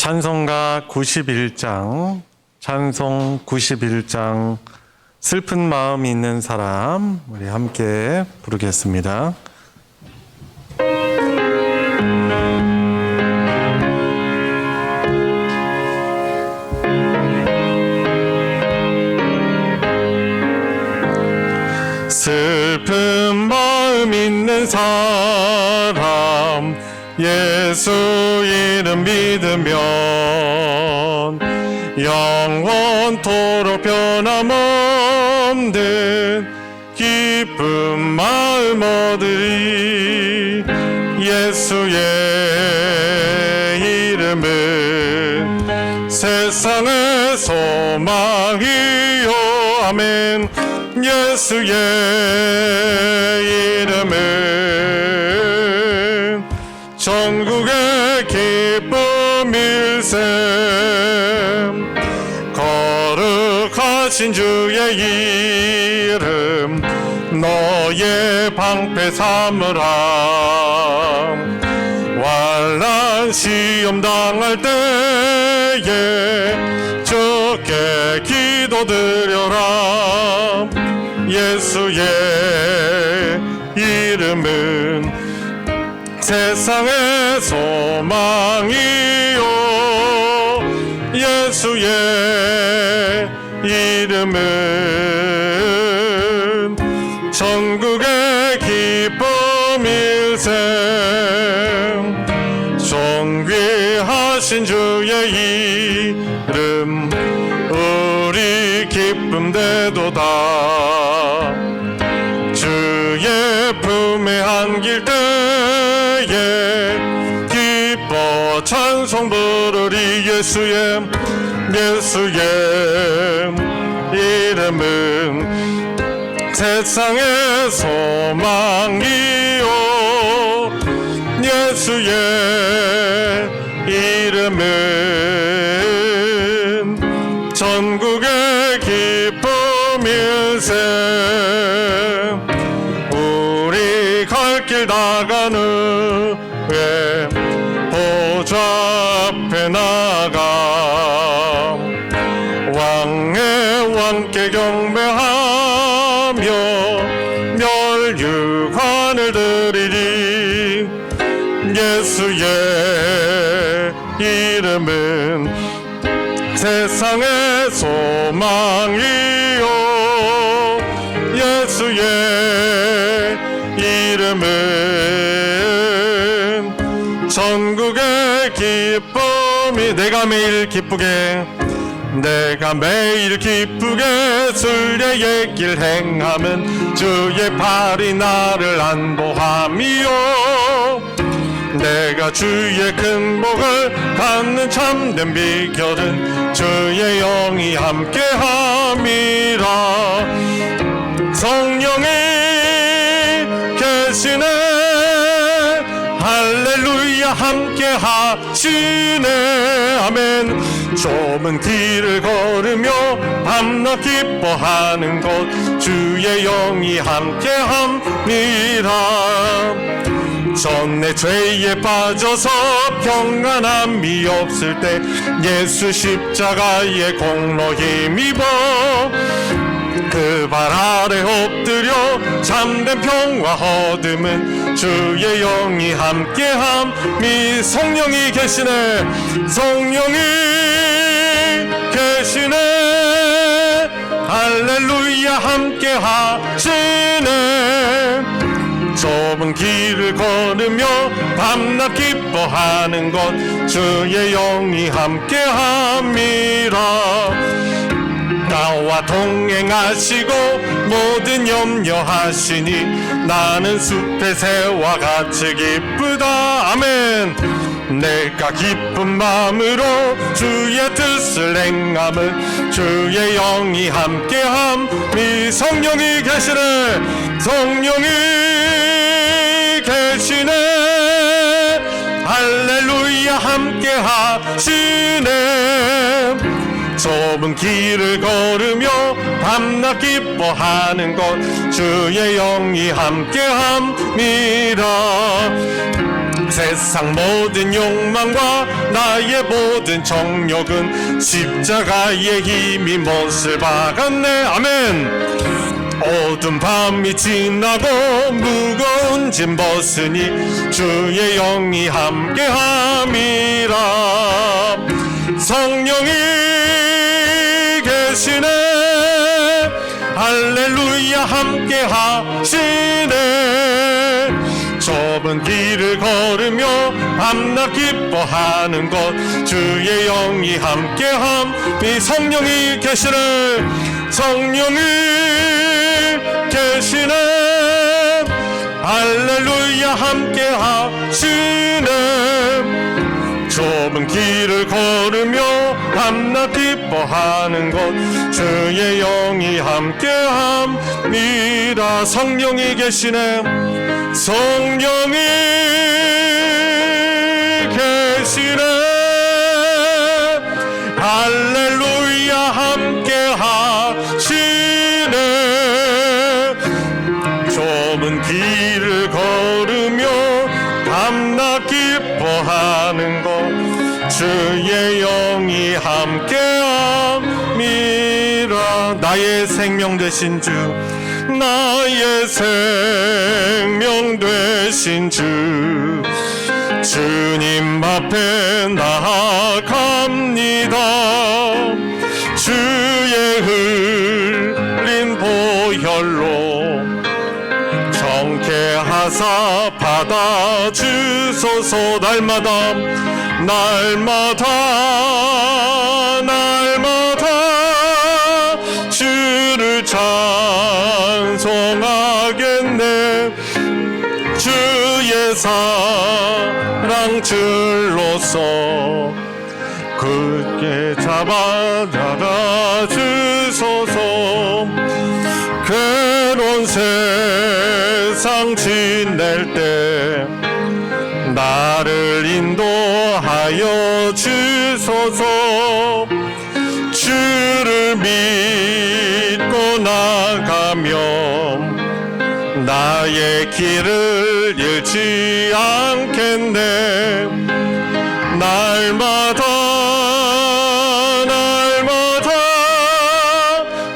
찬송가 91장, 찬송 91장 슬픈 마음이 있는 사람 우리 함께 부르겠습니다. 슬픈 마음 있는 사람 예수 이름 믿으면 영원토록 변함없는 기쁜 마음 얻으리. 예수의 이름은 세상의 소망이요. 아멘. 예수의 이름은 전국의 기쁨일세. 거룩하신 주의 이름 너의 방패 삼으라. 환난 시험 당할 때에 주께 기도드려라. 예수의 이름은 세상의 소망이요. 예수의 이름은 전국의 기쁨일세. 존귀하신 주의 이름 우리 기쁨 되도다. 주의 품에 안길 때에 기뻐 찬송 부르리. 예수의 이름은 세상의 소망이요. 예수의 이름은 전국의 기쁨일세. 우리 갈 길 나간 후에 보좌 앞에 나가 왕의 왕께 경배하며 멸류관을 드리리. 예수의 이름은 세상의 소망이요. 예수의 이름은 전국의 기쁨이. 내가 매일 기쁘게 순례의 길 행함은 주의 팔이 나를 안보함이요. 내가 주의 큰 복을 받는 참된 비결은 주의 영이 함께함이라. 성령이 계시네. 할렐루야 함께하시네. 아멘. 좁은 길을 걸으며 밤낮 기뻐하는 곳 주의 영이 함께함이라. 전내 죄에 빠져서 평안함이 없을 때 예수 십자가의 공로 힘입어 그 발 아래 엎드려 참된 평화 얻음은 주의 영이 함께함이. 성령이 계시네. 성령이 계시네. 할렐루야 함께하시네. 좁은 길을 걸으며 밤낮 기뻐하는 것 주의 영이 함께함이라. 나와 동행하시고 모든 염려하시니 나는 숲의 새와 같이 기쁘다. 아멘. 내가 기쁜 마음으로 주의 뜻을 행함은 주의 영이 함께함이. 성령이 계시네. 성령이 계시네. 할렐루야 함께하시네. 좁은 길을 걸으며 밤낮 기뻐하는 것 주의 영이 함께함이라. 세상 모든 욕망과 나의 모든 정욕은 십자가의 힘이 못을 박았네. 아멘. 어두운 밤이 지나고 무거운 짐 벗으니 주의 영이 함께함이라. 성령이 계시네. 할렐루야 함께 하시네. 좁은 길을 걸으며 밤낮 기뻐하는 것 주의 영이 함께함. 이 성령이 계시네. 성령이 계시네. 할렐루야 함께 하시네. 좁은 길을 걸으며 밤낮 기뻐하는 것 주의 영이 함께함이라. 성령이 계시네. 성령이 계시네. 할렐루야 함께 하시네. 좁은 길을 걸으며 밤낮 기뻐하는 것 주의 영이 함께함이라. 나의 생명 되신 주, 나의 생명 되신 주, 주님 앞에 나아갑니다. 주의 흘린 보혈로 정케하사 받아주소서. 날마다 날마다 날마다 주를 찬송하겠네. 주의 사랑 줄로서 굳게 잡아 주소서. 괴로운 세상 지낼 때 나를 인도하여 주소서. 주를 믿고 나가면 나의 길을 잃지 않겠네. 날마다 날마다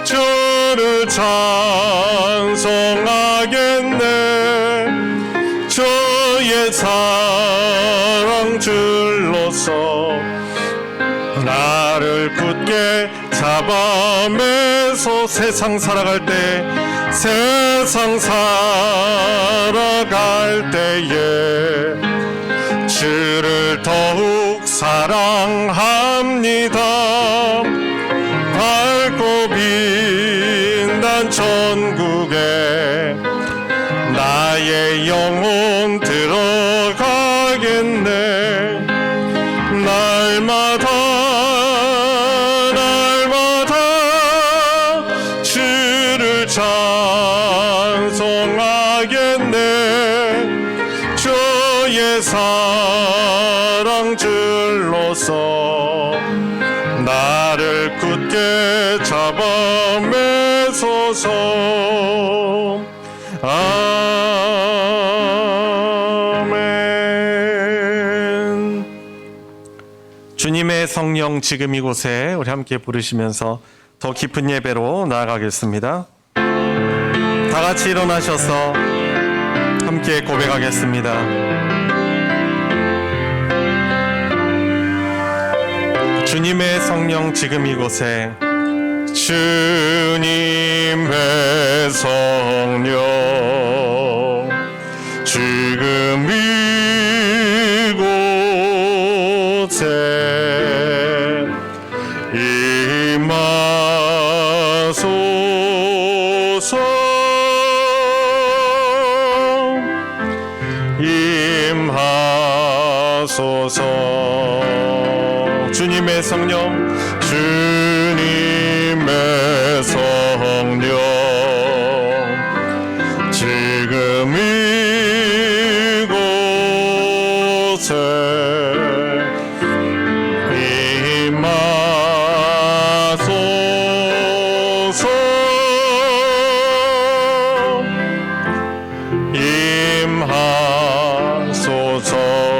주를 찬송하겠네. 주의 사랑 줄로서 나를 굳게 잡아매서 세상 살아갈 때, 세상 살아갈 때에 주를 더욱 사랑합니다. 밝고 빛난 천국에 나의 영혼 들어가겠네. 날마다 날마다 주를 찬송하겠네. 주의 사랑 줄로서 나를 굳게 잡아 매소서. 아멘. 주님의 성령 지금 이곳에 우리 함께 부르시면서 더 깊은 예배로 나아가겠습니다. 다 같이 일어나셔서 함께 고백하겠습니다. 주님의 성령 지금 이곳에, 주님의 성령 지금 이곳에 임하소서. 임하소서. 주님의 성령, 주님의 성령 지금 이곳에 임하소서. 임하소서.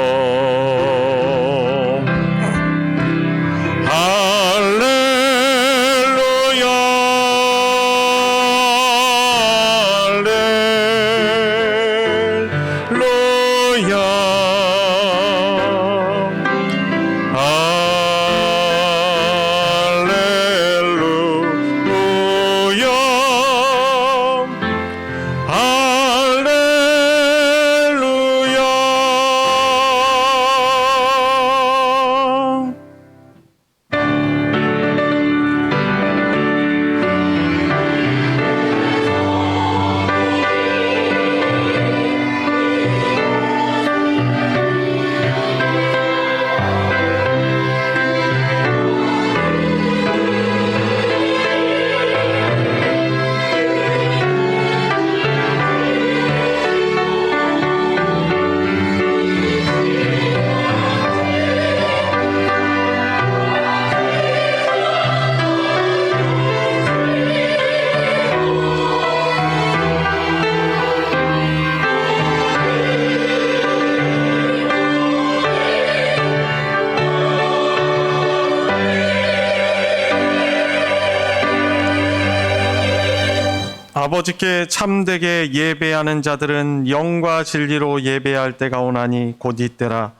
아버지께 참되게 예배하는 자들은 영과 진리로 예배할 때가 오나니 곧 이때라.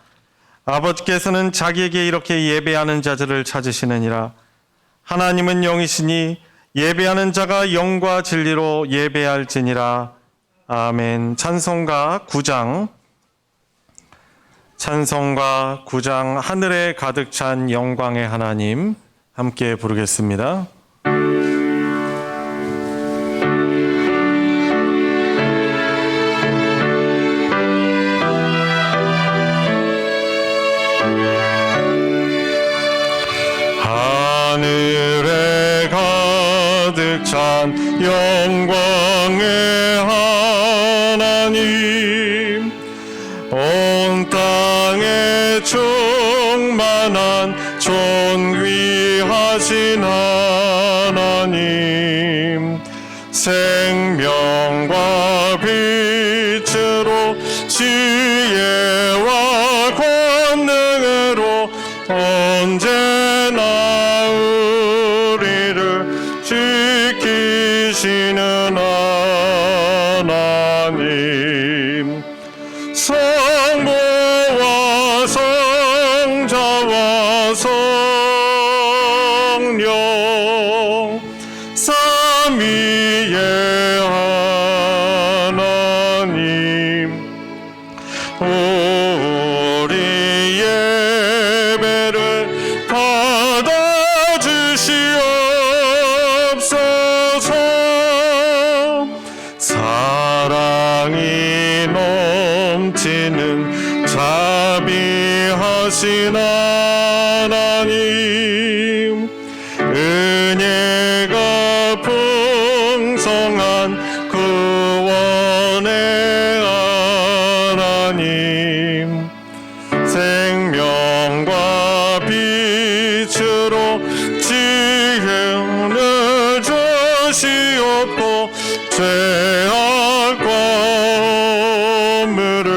아버지께서는 자기에게 이렇게 예배하는 자들을 찾으시느니라. 하나님은 영이시니 예배하는 자가 영과 진리로 예배할지니라. 아멘. 찬송가 9장 하늘에 가득 찬 영광의 하나님 함께 부르겠습니다. 하늘에 가득 찬 영광의 하나님, 온 땅에 충만한 존귀하신 하나님, 생명과 빛으로 지혜와 권능으로 언제나 우리를 지키시는 하나님, 성부와 성자와 성령 삼위의 하나님, 우리 예배를 받아주시옵소서. 사랑이 넘치는 자비하신 하나님, 은혜가 풍성한 구원의 하나님, 생명과 빛으로 지혜를 주시옵고 죄악과 허물을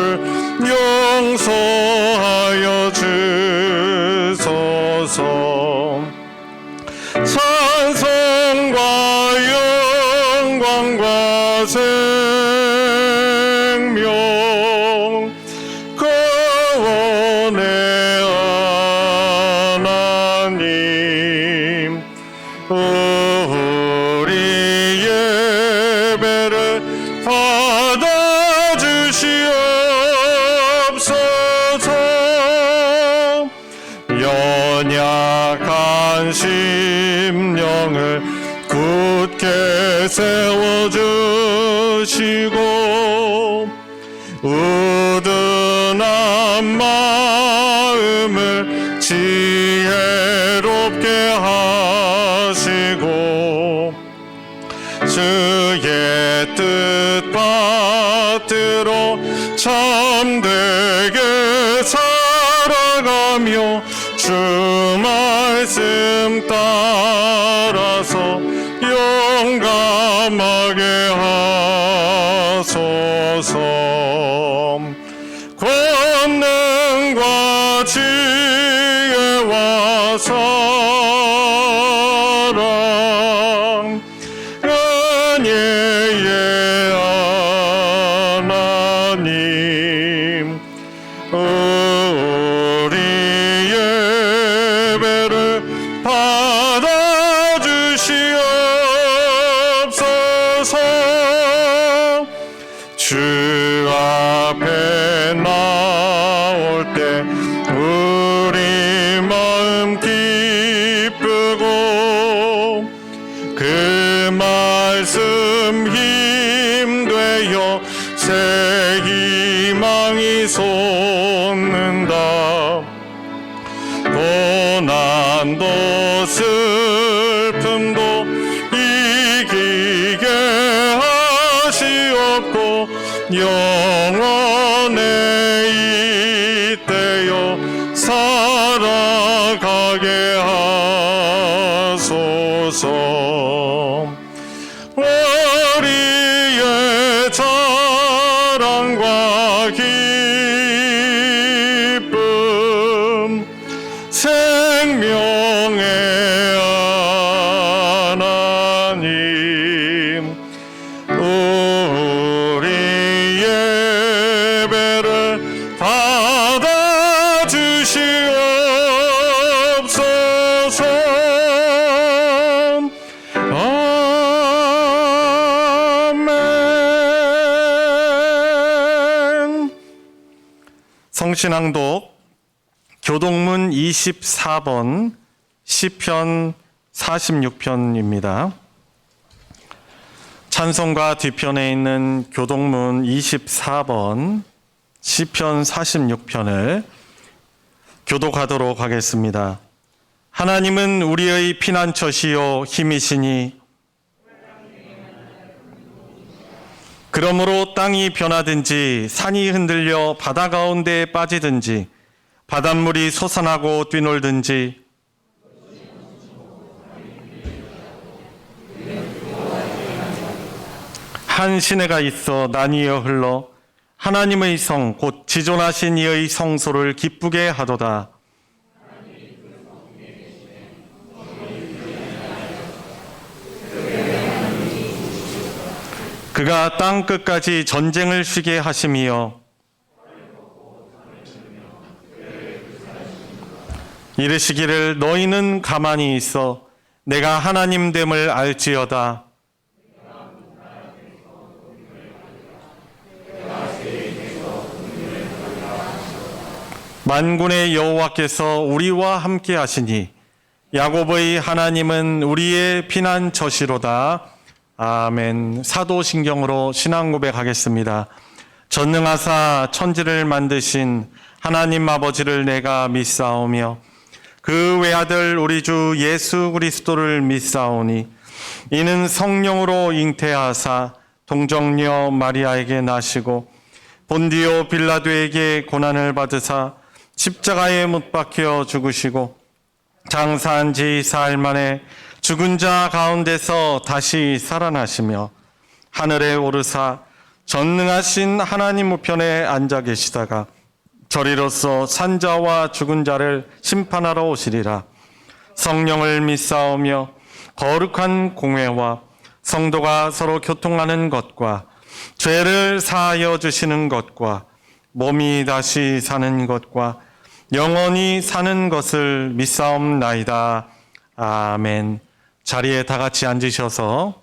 용서하여 주소서. 찬송과 영광과 생명 구원의 하나님, 우리 예배를 받아주시옵소서. 연약한 심령을 굳게 세워주시고 우둔한 마음을 지혜롭게 하시고 주의 뜻 받들어 참되게 살아가며 주 말씀 따라서 용감하게 하소서. 권능과 지혜와 사랑 은혜의 하나님, 우리 예배를 받아주시옵소서. 주 앞에 나올 때 우리 마음 기쁘고 그 말씀 힘되어 새 희망이 솟는다. 고난도 슬픔도 이기게 하시옵고 영원에 이때여 살아가게 하소서. 우리의 자랑과 기쁨 생명의 하나님, 성신앙독 교동문 24번 시편 46편입니다. 찬송가 뒤편에 있는 교동문 24번 시편 46편을 교독하도록 하겠습니다. 하나님은 우리의 피난처시요 힘이시니 그러므로 땅이 변하든지 산이 흔들려 바다 가운데에 빠지든지 바닷물이 솟아나고 뛰놀든지 한 시내가 있어 나뉘어 흘러 하나님의 성 곧 지존하신 이의 성소를 기쁘게 하도다. 그가 땅 끝까지 전쟁을 쉬게 하심이여 이르시기를 너희는 가만히 있어 내가 하나님됨을 알지어다. 만군의 여호와께서 우리와 함께 하시니 야곱의 하나님은 우리의 피난처시로다. 아멘. 사도신경으로 신앙 고백하겠습니다. 전능하사 천지를 만드신 하나님 아버지를 내가 믿사오며 그 외아들 우리 주 예수 그리스도를 믿사오니 이는 성령으로 잉태하사 동정녀 마리아에게 나시고 본디오 빌라도에게 고난을 받으사 십자가에 못 박혀 죽으시고 장사한 지 사흘 만에 죽은 자 가운데서 다시 살아나시며 하늘에 오르사 전능하신 하나님 우편에 앉아 계시다가 저리로서 산자와 죽은 자를 심판하러 오시리라. 성령을 믿사오며 거룩한 공회와 성도가 서로 교통하는 것과 죄를 사하여 주시는 것과 몸이 다시 사는 것과 영원히 사는 것을 믿사옵나이다. 아멘. 자리에 다 같이 앉으셔서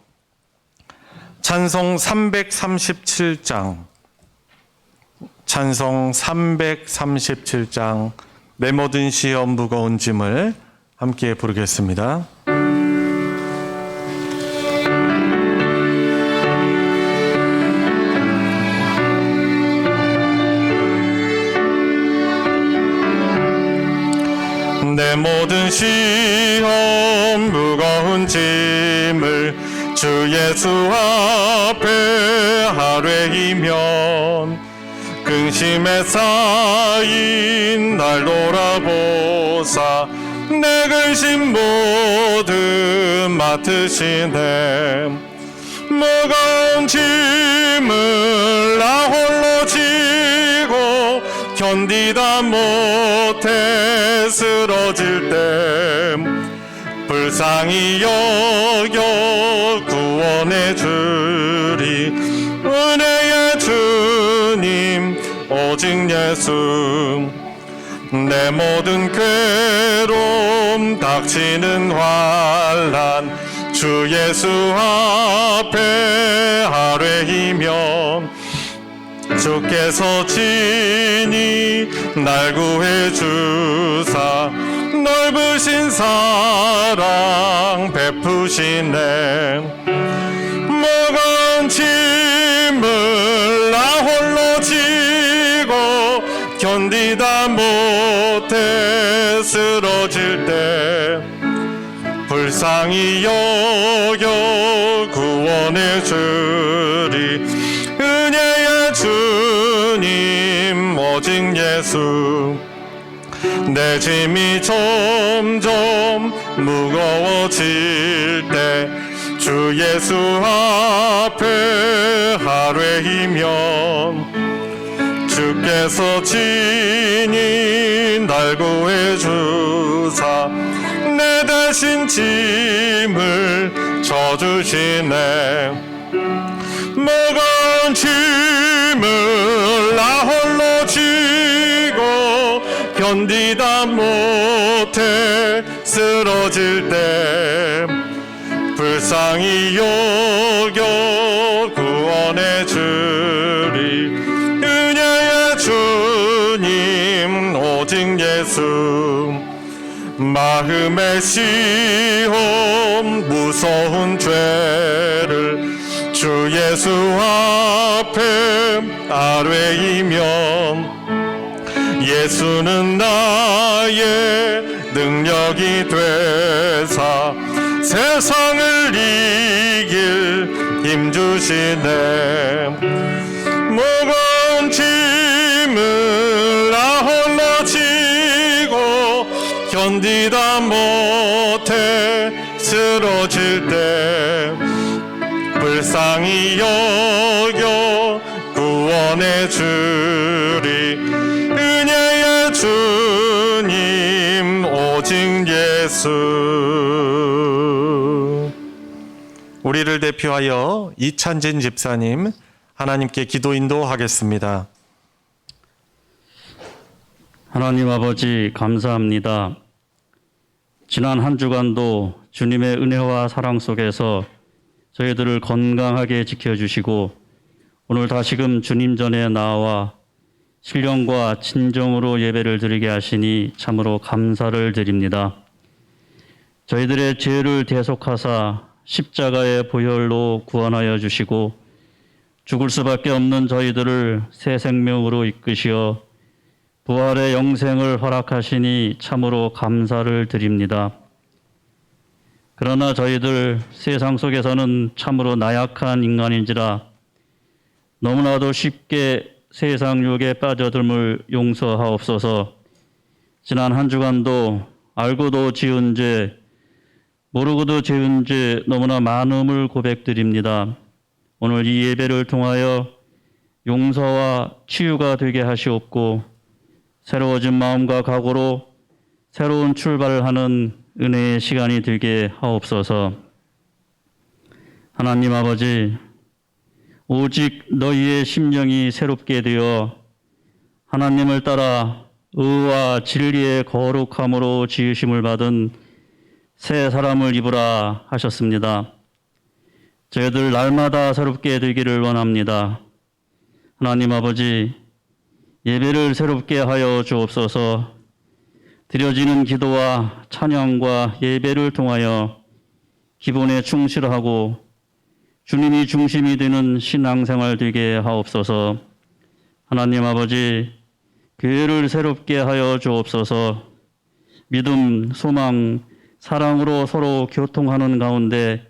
찬송 337장 찬송 337장 내 모든 시험 무거운 짐을 함께 부르겠습니다. 내 모든 시험 무거운 짐을 주 예수 앞에 하뢰이면 근심에 쌓인 날 돌아보사 내 근심 모두 맡으시네. 무거운 짐을 나 홀로 지고 견디다 못해 쓰러질 때 불쌍히 여겨 구원해 주리. 은혜의 주님 오직 예수. 내 모든 괴로움 닥치는 환난 주 예수 앞에 하뢰이면 주께서 친히 날 구해 주사 넓으신 사랑 베푸시네. 무거운 짐을 나 홀로 지고 견디다 못해 쓰러질 때 불쌍히 여겨 구원해 주리. 은혜의 주님 오직 예수. 내 짐이 점점 무거워질 때 주 예수 앞에 하뢰이면 주께서 친히 날 구해 주사 내 대신 짐을 져주시네. 무거운 짐을 나 홀로 지고 견디다 못해 쓰러질 때 불쌍히 여겨 구원해 주리. 은혜의 주님 마음의 시험 무서운 죄를 주 예수 앞에 아뢰이면 예수는 나의 능력이 되사 세상을 이길 힘 주시네. 무거운 짐을 나 홀로 지고 견디다 못해 쓰러질 때 불쌍히 여겨 구원해 주리. 은혜의 주님 오직 예수. 우리를 대표하여 이찬진 집사님 하나님께 기도 인도하겠습니다. 하나님 아버지 감사합니다. 지난 한 주간도 주님의 은혜와 사랑 속에서 저희들을 건강하게 지켜주시고 오늘 다시금 주님 전에 나와 신령과 진정으로 예배를 드리게 하시니 참으로 감사를 드립니다. 저희들의 죄를 대속하사 십자가의 보혈로 구원하여 주시고 죽을 수밖에 없는 저희들을 새 생명으로 이끄시어 부활의 영생을 허락하시니 참으로 감사를 드립니다. 그러나 저희들 세상 속에서는 참으로 나약한 인간인지라 너무나도 쉽게 세상 유혹에 빠져들물 용서하옵소서. 지난 한 주간도 알고도 지은 죄, 모르고도 지은 죄 너무나 많음을 고백드립니다. 오늘 이 예배를 통하여 용서와 치유가 되게 하시옵고 새로워진 마음과 각오로 새로운 출발을 하는 은혜의 시간이 되게 하옵소서. 하나님 아버지, 오직 너희의 심령이 새롭게 되어 하나님을 따라 의와 진리의 거룩함으로 지으심을 받은 새 사람을 입으라 하셨습니다. 저희들 날마다 새롭게 되기를 원합니다. 하나님 아버지, 예배를 새롭게 하여 주옵소서. 드려지는 기도와 찬양과 예배를 통하여 기본에 충실하고 주님이 중심이 되는 신앙생활 되게 하옵소서. 하나님 아버지, 교회를 새롭게 하여 주옵소서. 믿음, 소망, 사랑으로 서로 교통하는 가운데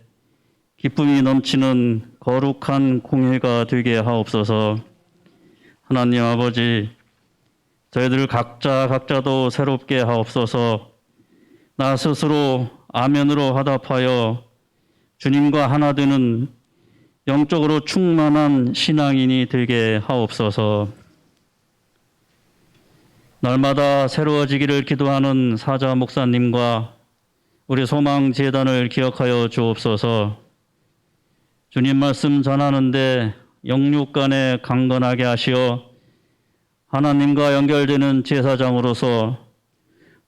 기쁨이 넘치는 거룩한 공회가 되게 하옵소서. 하나님 아버지, 저희들 각자도 새롭게 하옵소서. 나 스스로 아멘으로 화답하여 주님과 하나 되는 영적으로 충만한 신앙인이 되게 하옵소서. 날마다 새로워지기를 기도하는 사자 목사님과 우리 소망재단을 기억하여 주옵소서. 주님 말씀 전하는데 영육 간에 강건하게 하시어 하나님과 연결되는 제사장으로서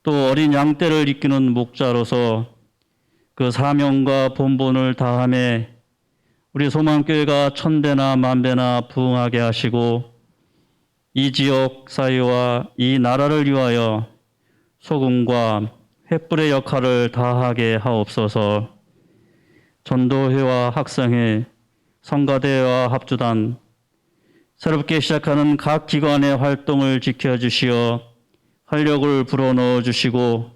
또 어린 양떼를 이끄는 목자로서 그 사명과 본분을 다함에 우리 소망교회가 천배나 만배나 부흥하게 하시고 이 지역 사회와 이 나라를 위하여 소금과 횃불의 역할을 다하게 하옵소서. 전도회와 학생회, 성가대와 합주단, 새롭게 시작하는 각 기관의 활동을 지켜주시어 활력을 불어넣어 주시고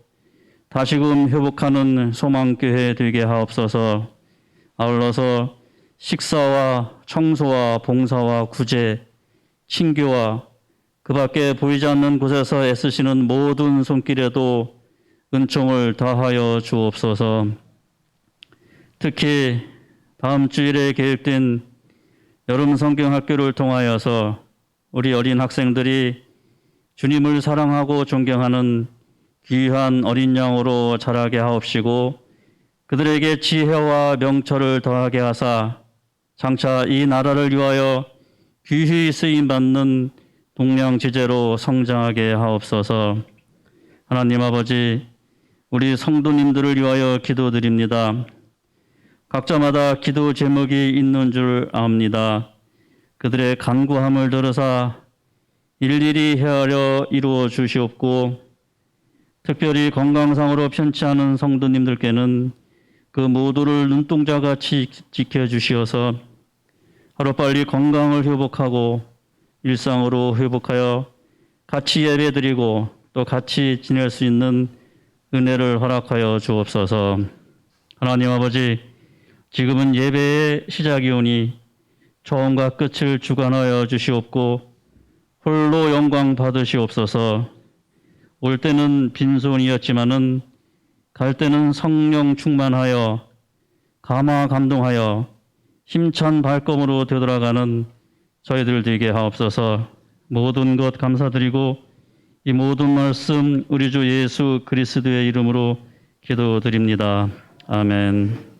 다시금 회복하는 소망교회 되게 하옵소서. 아울러서 식사와 청소와 봉사와 구제, 친교와 그 밖에 보이지 않는 곳에서 애쓰시는 모든 손길에도 은총을 다하여 주옵소서. 특히 다음 주일에 계획된 여름 성경학교를 통하여서 우리 어린 학생들이 주님을 사랑하고 존경하는 귀한 어린 양으로 자라게 하옵시고 그들에게 지혜와 명철을 더하게 하사 장차 이 나라를 위하여 귀히 쓰임받는 동량지제로 성장하게 하옵소서. 하나님 아버지, 우리 성도님들을 위하여 기도드립니다. 각자마다 기도 제목이 있는 줄 압니다. 그들의 간구함을 들으사 일일이 헤아려 이루어 주시옵고 특별히 건강상으로 편치 않은 성도님들께는 그 모두를 눈동자같이 지켜주시어서 하루빨리 건강을 회복하고 일상으로 회복하여 같이 예배드리고 또 같이 지낼 수 있는 은혜를 허락하여 주옵소서. 하나님 아버지, 지금은 예배의 시작이오니 처음과 끝을 주관하여 주시옵고 홀로 영광 받으시옵소서. 올 때는 빈손이었지만은 갈 때는 성령 충만하여 감화 감동하여 힘찬 발걸음으로 되돌아가는 저희들 되게 하옵소서. 모든 것 감사드리고 이 모든 말씀 우리 주 예수 그리스도의 이름으로 기도드립니다. 아멘.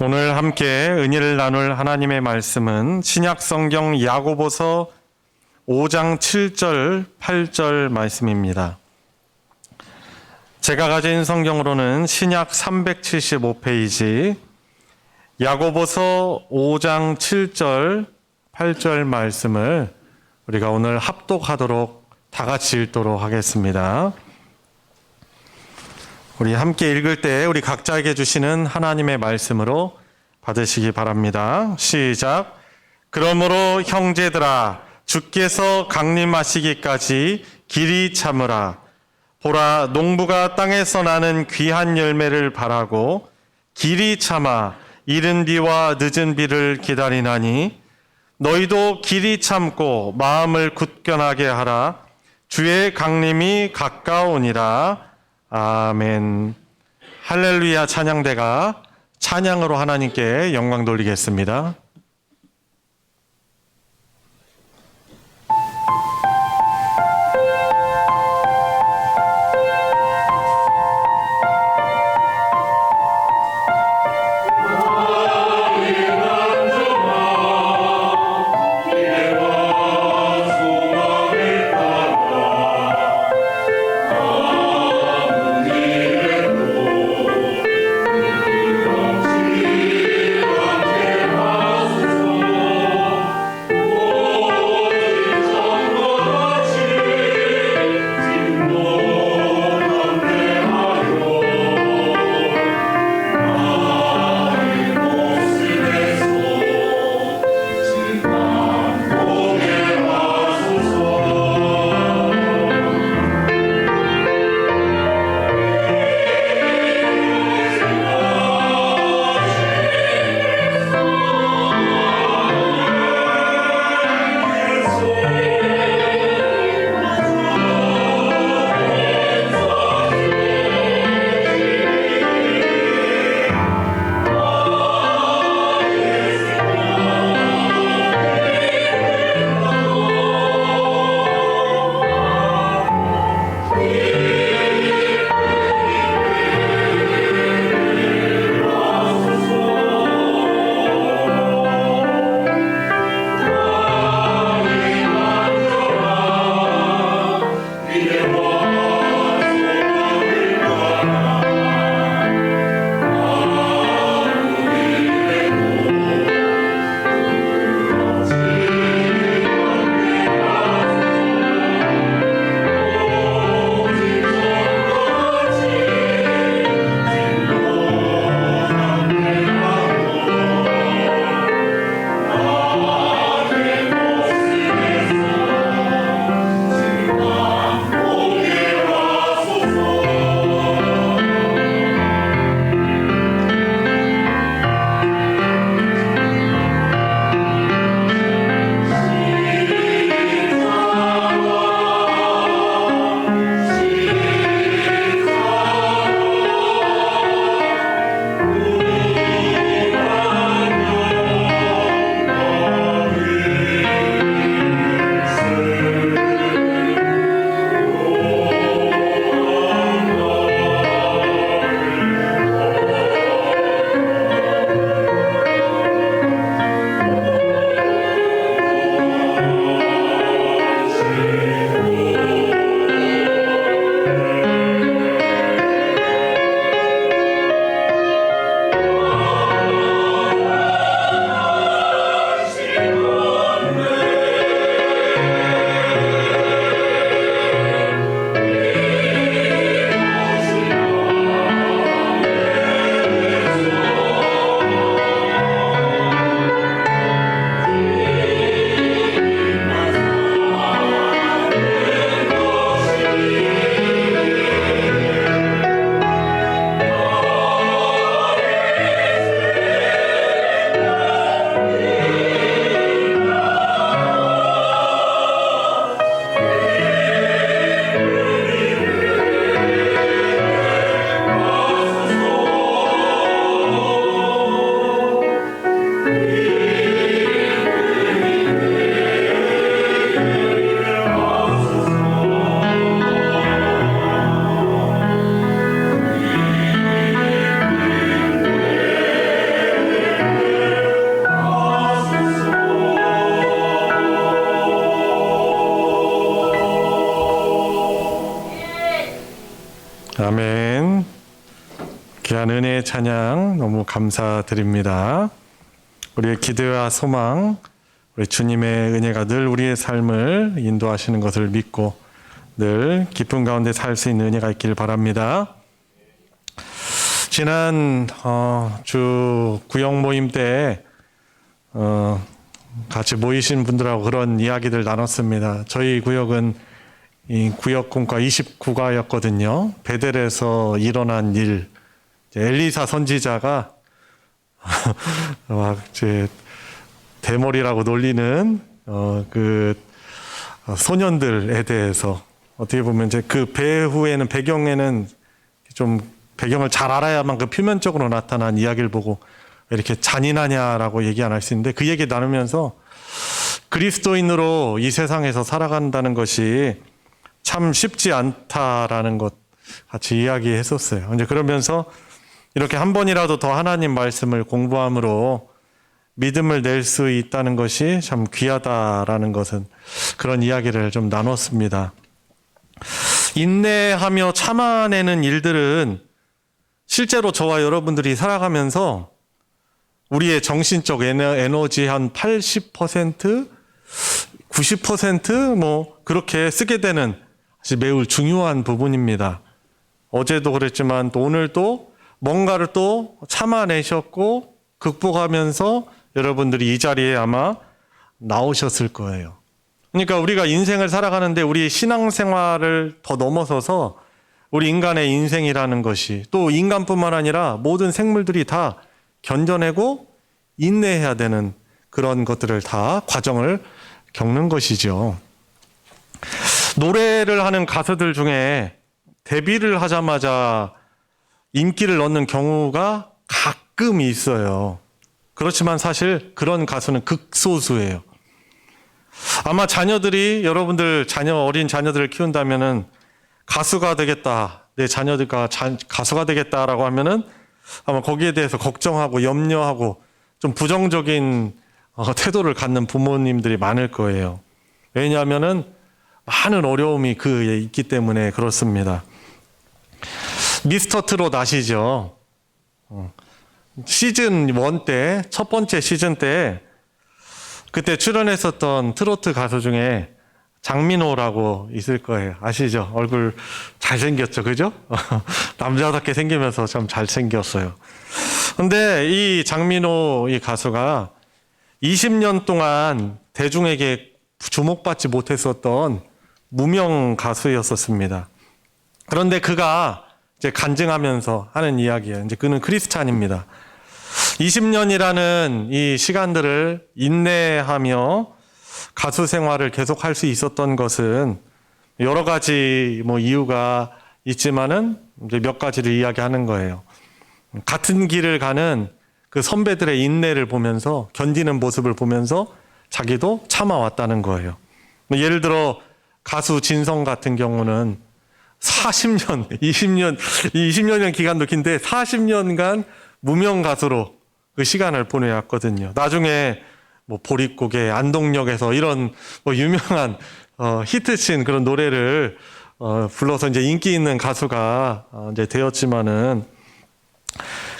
오늘 함께 은혜를 나눌 하나님의 말씀은 신약성경 야고보서 5장 7절 8절 말씀입니다. 제가 가진 성경으로는 신약 375페이지 야고보서 5장 7절 8절 말씀을 우리가 오늘 합독하도록 다 같이 읽도록 하겠습니다. 우리 함께 읽을 때 우리 각자에게 주시는 하나님의 말씀으로 받으시기 바랍니다. 시작. 그러므로 형제들아, 주께서 강림하시기까지 길이 참으라. 보라, 농부가 땅에서 나는 귀한 열매를 바라고 길이 참아 이른 비와 늦은 비를 기다리나니 너희도 길이 참고 마음을 굳건하게 하라. 주의 강림이 가까우니라. 아멘. 할렐루야. 찬양대가 찬양으로 하나님께 영광 돌리겠습니다. 아 아멘. 귀한 은혜의 찬양 너무 감사드립니다. 우리의 기대와 소망, 우리 주님의 은혜가 늘 우리의 삶을 인도하시는 것을 믿고 늘 기쁨 가운데 살 수 있는 은혜가 있기를 바랍니다. 지난 주 구역 모임 때 같이 모이신 분들하고 그런 이야기들 나눴습니다. 저희 구역은 이 구역 공과 29가였거든요. 베델에서 일어난 일, 엘리사 선지자가 막 이제 대머리라고 놀리는 그 소년들에 대해서 어떻게 보면 이제 그 배후에는 배경에는 좀 배경을 잘 알아야만 그 표면적으로 나타난 이야기를 보고 왜 이렇게 잔인하냐라고 얘기 안 할 수 있는데 그 얘기 나누면서 그리스도인으로 이 세상에서 살아간다는 것이 참 쉽지 않다라는 것 같이 이야기했었어요. 이제 그러면서 이렇게 한 번이라도 더 하나님 말씀을 공부함으로 믿음을 낼 수 있다는 것이 참 귀하다라는 것은 그런 이야기를 좀 나눴습니다. 인내하며 참아내는 일들은 실제로 저와 여러분들이 살아가면서 우리의 정신적 에너지 한 80%, 90% 뭐 그렇게 쓰게 되는 매우 중요한 부분입니다. 어제도 그랬지만 또 오늘도 뭔가를 또 참아내셨고 극복하면서 여러분들이 이 자리에 아마 나오셨을 거예요. 그러니까 우리가 인생을 살아가는데 우리 신앙생활을 더 넘어서서 우리 인간의 인생이라는 것이 또 인간뿐만 아니라 모든 생물들이 다 견뎌내고 인내해야 되는 그런 것들을 다 과정을 겪는 것이죠. 노래를 하는 가수들 중에 데뷔를 하자마자 인기를 얻는 경우가 가끔 있어요. 그렇지만 사실 그런 가수는 극소수예요. 아마 자녀들이 여러분들 어린 자녀들을 키운다면은 가수가 되겠다, 내 자녀들과 가수가 되겠다라고 하면은 아마 거기에 대해서 걱정하고 염려하고 좀 부정적인 태도를 갖는 부모님들이 많을 거예요. 왜냐하면은 많은 어려움이 그에 있기 때문에 그렇습니다. 미스터 트롯 아시죠? 시즌 1 때, 첫 번째 시즌 때 그때 출연했었던 트로트 가수 중에 장민호라고 있을 거예요. 아시죠? 얼굴 잘생겼죠, 그죠? 남자답게 생기면서 참 잘생겼어요. 근데 이 장민호 이 가수가 20년 동안 대중에게 주목받지 못했었던 무명 가수였었습니다. 그런데 그가 이제 간증하면서 하는 이야기예요. 이제 그는 크리스찬입니다. 20년이라는 이 시간들을 인내하며 가수 생활을 계속할 수 있었던 것은 여러 가지 뭐 이유가 있지만은 이제 몇 가지를 이야기하는 거예요. 같은 길을 가는 그 선배들의 인내를 보면서 견디는 모습을 보면서 자기도 참아왔다는 거예요. 예를 들어 가수 진성 같은 경우는 40년, 20년이라는 기간도 긴데 40년간 무명 가수로 그 시간을 보내왔거든요. 나중에 뭐 보릿고개, 안동역에서 이런 뭐 유명한 히트친 그런 노래를 불러서 이제 인기 있는 가수가 이제 되었지만은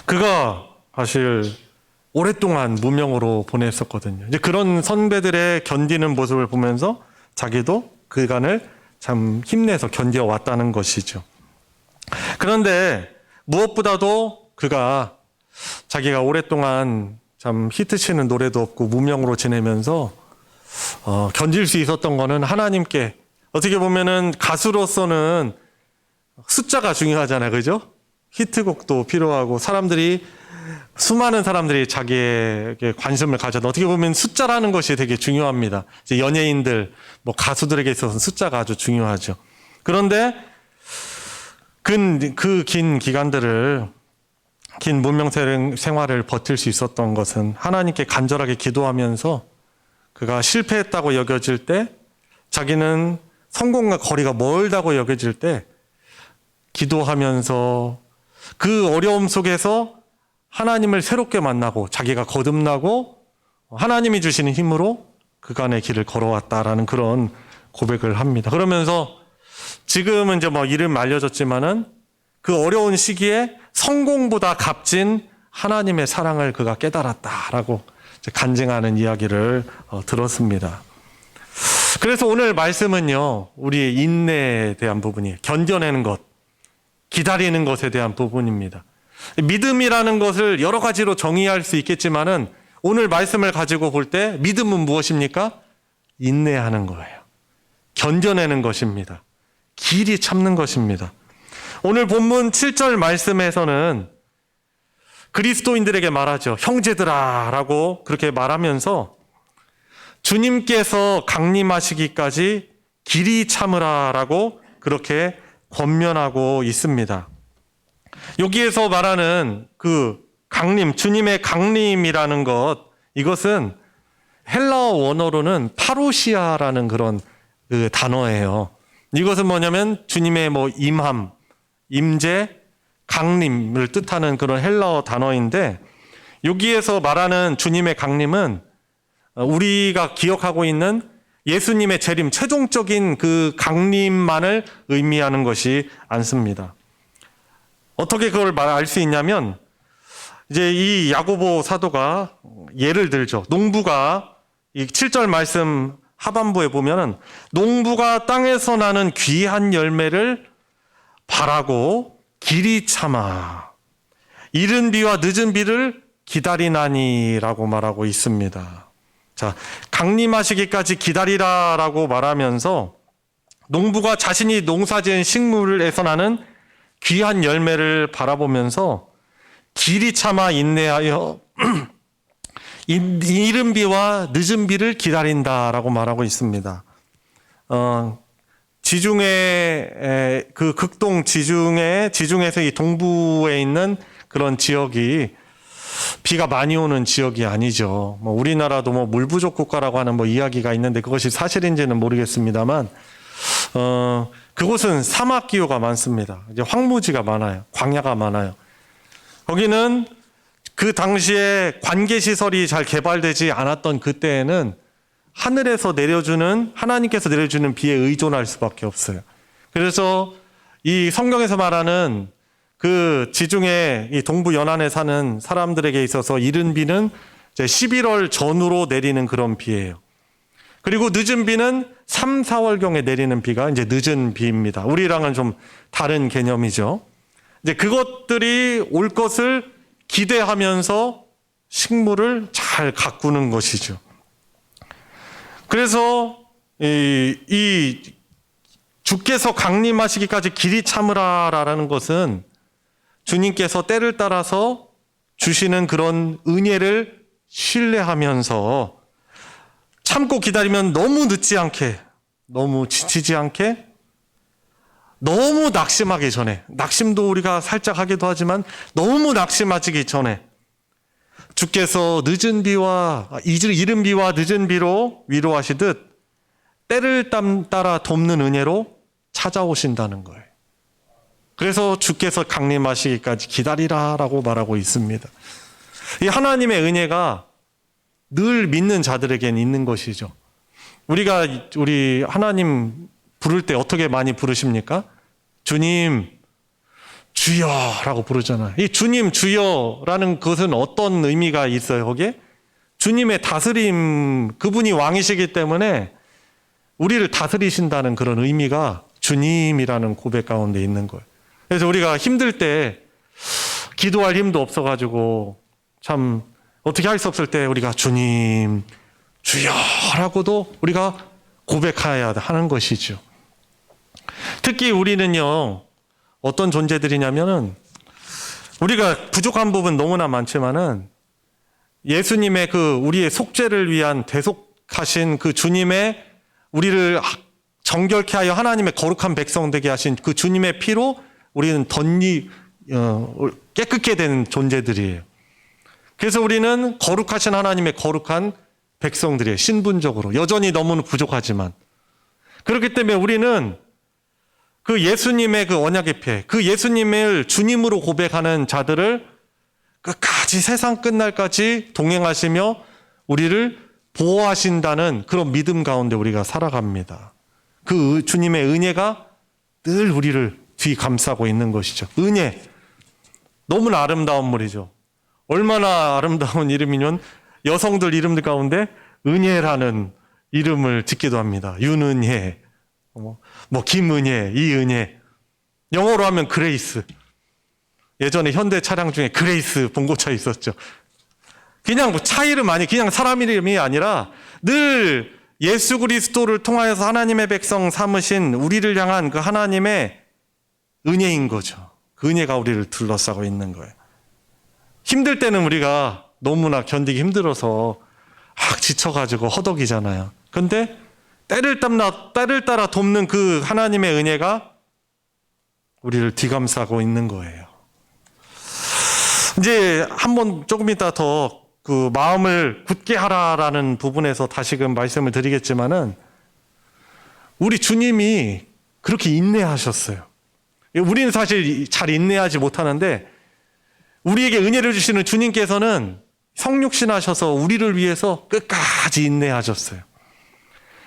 그가 사실 오랫동안 무명으로 보냈었거든요. 이제 그런 선배들의 견디는 모습을 보면서 자기도 그간을 참 힘내서 견뎌왔다는 것이죠. 그런데 무엇보다도 그가 자기가 오랫동안 참 히트치는 노래도 없고 무명으로 지내면서 견딜 수 있었던 거는 하나님께 어떻게 보면은 가수로서는 숫자가 중요하잖아요. 그죠? 히트곡도 필요하고 수많은 사람들이 자기에게 관심을 가져도 어떻게 보면 숫자라는 것이 되게 중요합니다. 이제 연예인들, 뭐 가수들에게 있어서는 숫자가 아주 중요하죠. 그런데 그 긴 기간들을 긴 무명 생활을 버틸 수 있었던 것은 하나님께 간절하게 기도하면서 그가 실패했다고 여겨질 때 자기는 성공과 거리가 멀다고 여겨질 때 기도하면서 그 어려움 속에서 하나님을 새롭게 만나고 자기가 거듭나고 하나님이 주시는 힘으로 그간의 길을 걸어왔다라는 그런 고백을 합니다. 그러면서 지금은 이제 뭐 이름 알려졌지만은 그 어려운 시기에 성공보다 값진 하나님의 사랑을 그가 깨달았다라고 간증하는 이야기를 들었습니다. 그래서 오늘 말씀은요, 우리의 인내에 대한 부분이에요. 견뎌내는 것, 기다리는 것에 대한 부분입니다. 믿음이라는 것을 여러 가지로 정의할 수 있겠지만은 오늘 말씀을 가지고 볼 때 믿음은 무엇입니까? 인내하는 거예요. 견뎌내는 것입니다. 길이 참는 것입니다. 오늘 본문 7절 말씀에서는 그리스도인들에게 말하죠. 형제들아 라고 그렇게 말하면서 주님께서 강림하시기까지 길이 참으라 라고 그렇게 권면하고 있습니다. 여기에서 말하는 그 강림, 주님의 강림이라는 것, 이것은 헬라어 원어로는 파루시아라는 그런 그 단어예요. 이것은 뭐냐면 주님의 임함, 임재, 강림을 뜻하는 그런 헬라어 단어인데, 여기에서 말하는 주님의 강림은 우리가 기억하고 있는 예수님의 재림, 최종적인 그 강림만을 의미하는 것이 않습니다. 어떻게 그걸 알 수 있냐면, 이제 이 야고보 사도가 예를 들죠. 농부가 이 7절 말씀 하반부에 보면은 농부가 땅에서 나는 귀한 열매를 바라고 길이 참아 이른 비와 늦은 비를 기다리나니라고 말하고 있습니다. 자, 강림하시기까지 기다리라라고 말하면서 농부가 자신이 농사지은 식물에서 나는 귀한 열매를 바라보면서 길이 참아 인내하여 이른 비와 늦은 비를 기다린다라고 말하고 있습니다. 지중해 그 극동 지중해에서 이 동부에 있는 그런 지역이 비가 많이 오는 지역이 아니죠. 우리나라도 물 부족 국가라고 하는 이야기가 있는데 그것이 사실인지는 모르겠습니다만, 그곳은 사막 기후가 많습니다. 이제 황무지가 많아요. 광야가 많아요. 거기는 그 당시에 관계 시설이 잘 개발되지 않았던 그때에는 하늘에서 하나님께서 내려주는 비에 의존할 수밖에 없어요. 그래서 이 성경에서 말하는 그 지중해 이 동부 연안에 사는 사람들에게 있어서 이른 비는 이제 11월 전후로 내리는 그런 비예요. 그리고 늦은 비는 3, 4월경에 내리는 비가 이제 늦은 비입니다. 우리랑은 좀 다른 개념이죠. 이제 그것들이 올 것을 기대하면서 식물을 잘 가꾸는 것이죠. 그래서 이 주께서 강림하시기까지 길이 참으라라는 것은 주님께서 때를 따라서 주시는 그런 은혜를 신뢰하면서 참고 기다리면 너무 늦지 않게, 너무 지치지 않게, 너무 낙심하기 전에, 낙심도 우리가 살짝 하기도 하지만 너무 낙심하기 전에 주께서 이른 비와 늦은 비로 위로하시듯 때를 따라 돕는 은혜로 찾아오신다는 거예요. 그래서 주께서 강림하시기까지 기다리라라고 말하고 있습니다. 이 하나님의 은혜가 늘 믿는 자들에겐 있는 것이죠. 우리 하나님 부를 때 어떻게 많이 부르십니까? 주님, 주여라고 부르잖아요. 이 주님, 주여라는 것은 어떤 의미가 있어요, 거기에? 주님의 다스림, 그분이 왕이시기 때문에 우리를 다스리신다는 그런 의미가 주님이라는 고백 가운데 있는 거예요. 그래서 우리가 힘들 때 기도할 힘도 없어가지고 참 어떻게 할 수 없을 때 우리가 주님, 주여라고도 우리가 고백해야 하는 것이죠. 특히 우리는요, 어떤 존재들이냐면은 우리가 부족한 부분 너무나 많지만은 예수님의 우리의 속죄를 위한 대속하신 그 주님의 우리를 정결케 하여 하나님의 거룩한 백성 되게 하신 그 주님의 피로 우리는 깨끗게 되는 존재들이에요. 그래서 우리는 거룩하신 하나님의 거룩한 백성들이에요. 신분적으로. 여전히 너무 부족하지만. 그렇기 때문에 우리는 그 예수님의 그 언약의 피, 그 예수님을 주님으로 고백하는 자들을 끝까지 세상 끝날까지 동행하시며 우리를 보호하신다는 그런 믿음 가운데 우리가 살아갑니다. 그 주님의 은혜가 늘 우리를 뒤감싸고 있는 것이죠. 은혜. 너무나 아름다운 물이죠. 얼마나 아름다운 이름이면 여성들 이름들 가운데 은혜라는 이름을 짓기도 합니다. 윤은혜, 김은혜, 이은혜. 영어로 하면 그레이스. 예전에 현대 차량 중에 그레이스 봉고차 있었죠. 그냥 차 이름 아니, 그냥 사람 이름이 아니라 늘 예수 그리스도를 통하여서 하나님의 백성 삼으신 우리를 향한 그 하나님의 은혜인 거죠. 그 은혜가 우리를 둘러싸고 있는 거예요. 힘들 때는 우리가 너무나 견디기 힘들어서 지쳐가지고 허덕이잖아요. 근데 때를 따라 돕는 그 하나님의 은혜가 우리를 뒤감싸고 있는 거예요. 이제 한번 조금 이따 더 그 마음을 굳게 하라라는 부분에서 다시금 말씀을 드리겠지만은 우리 주님이 그렇게 인내하셨어요. 우리는 사실 잘 인내하지 못하는데 우리에게 은혜를 주시는 주님께서는 성육신하셔서 우리를 위해서 끝까지 인내하셨어요.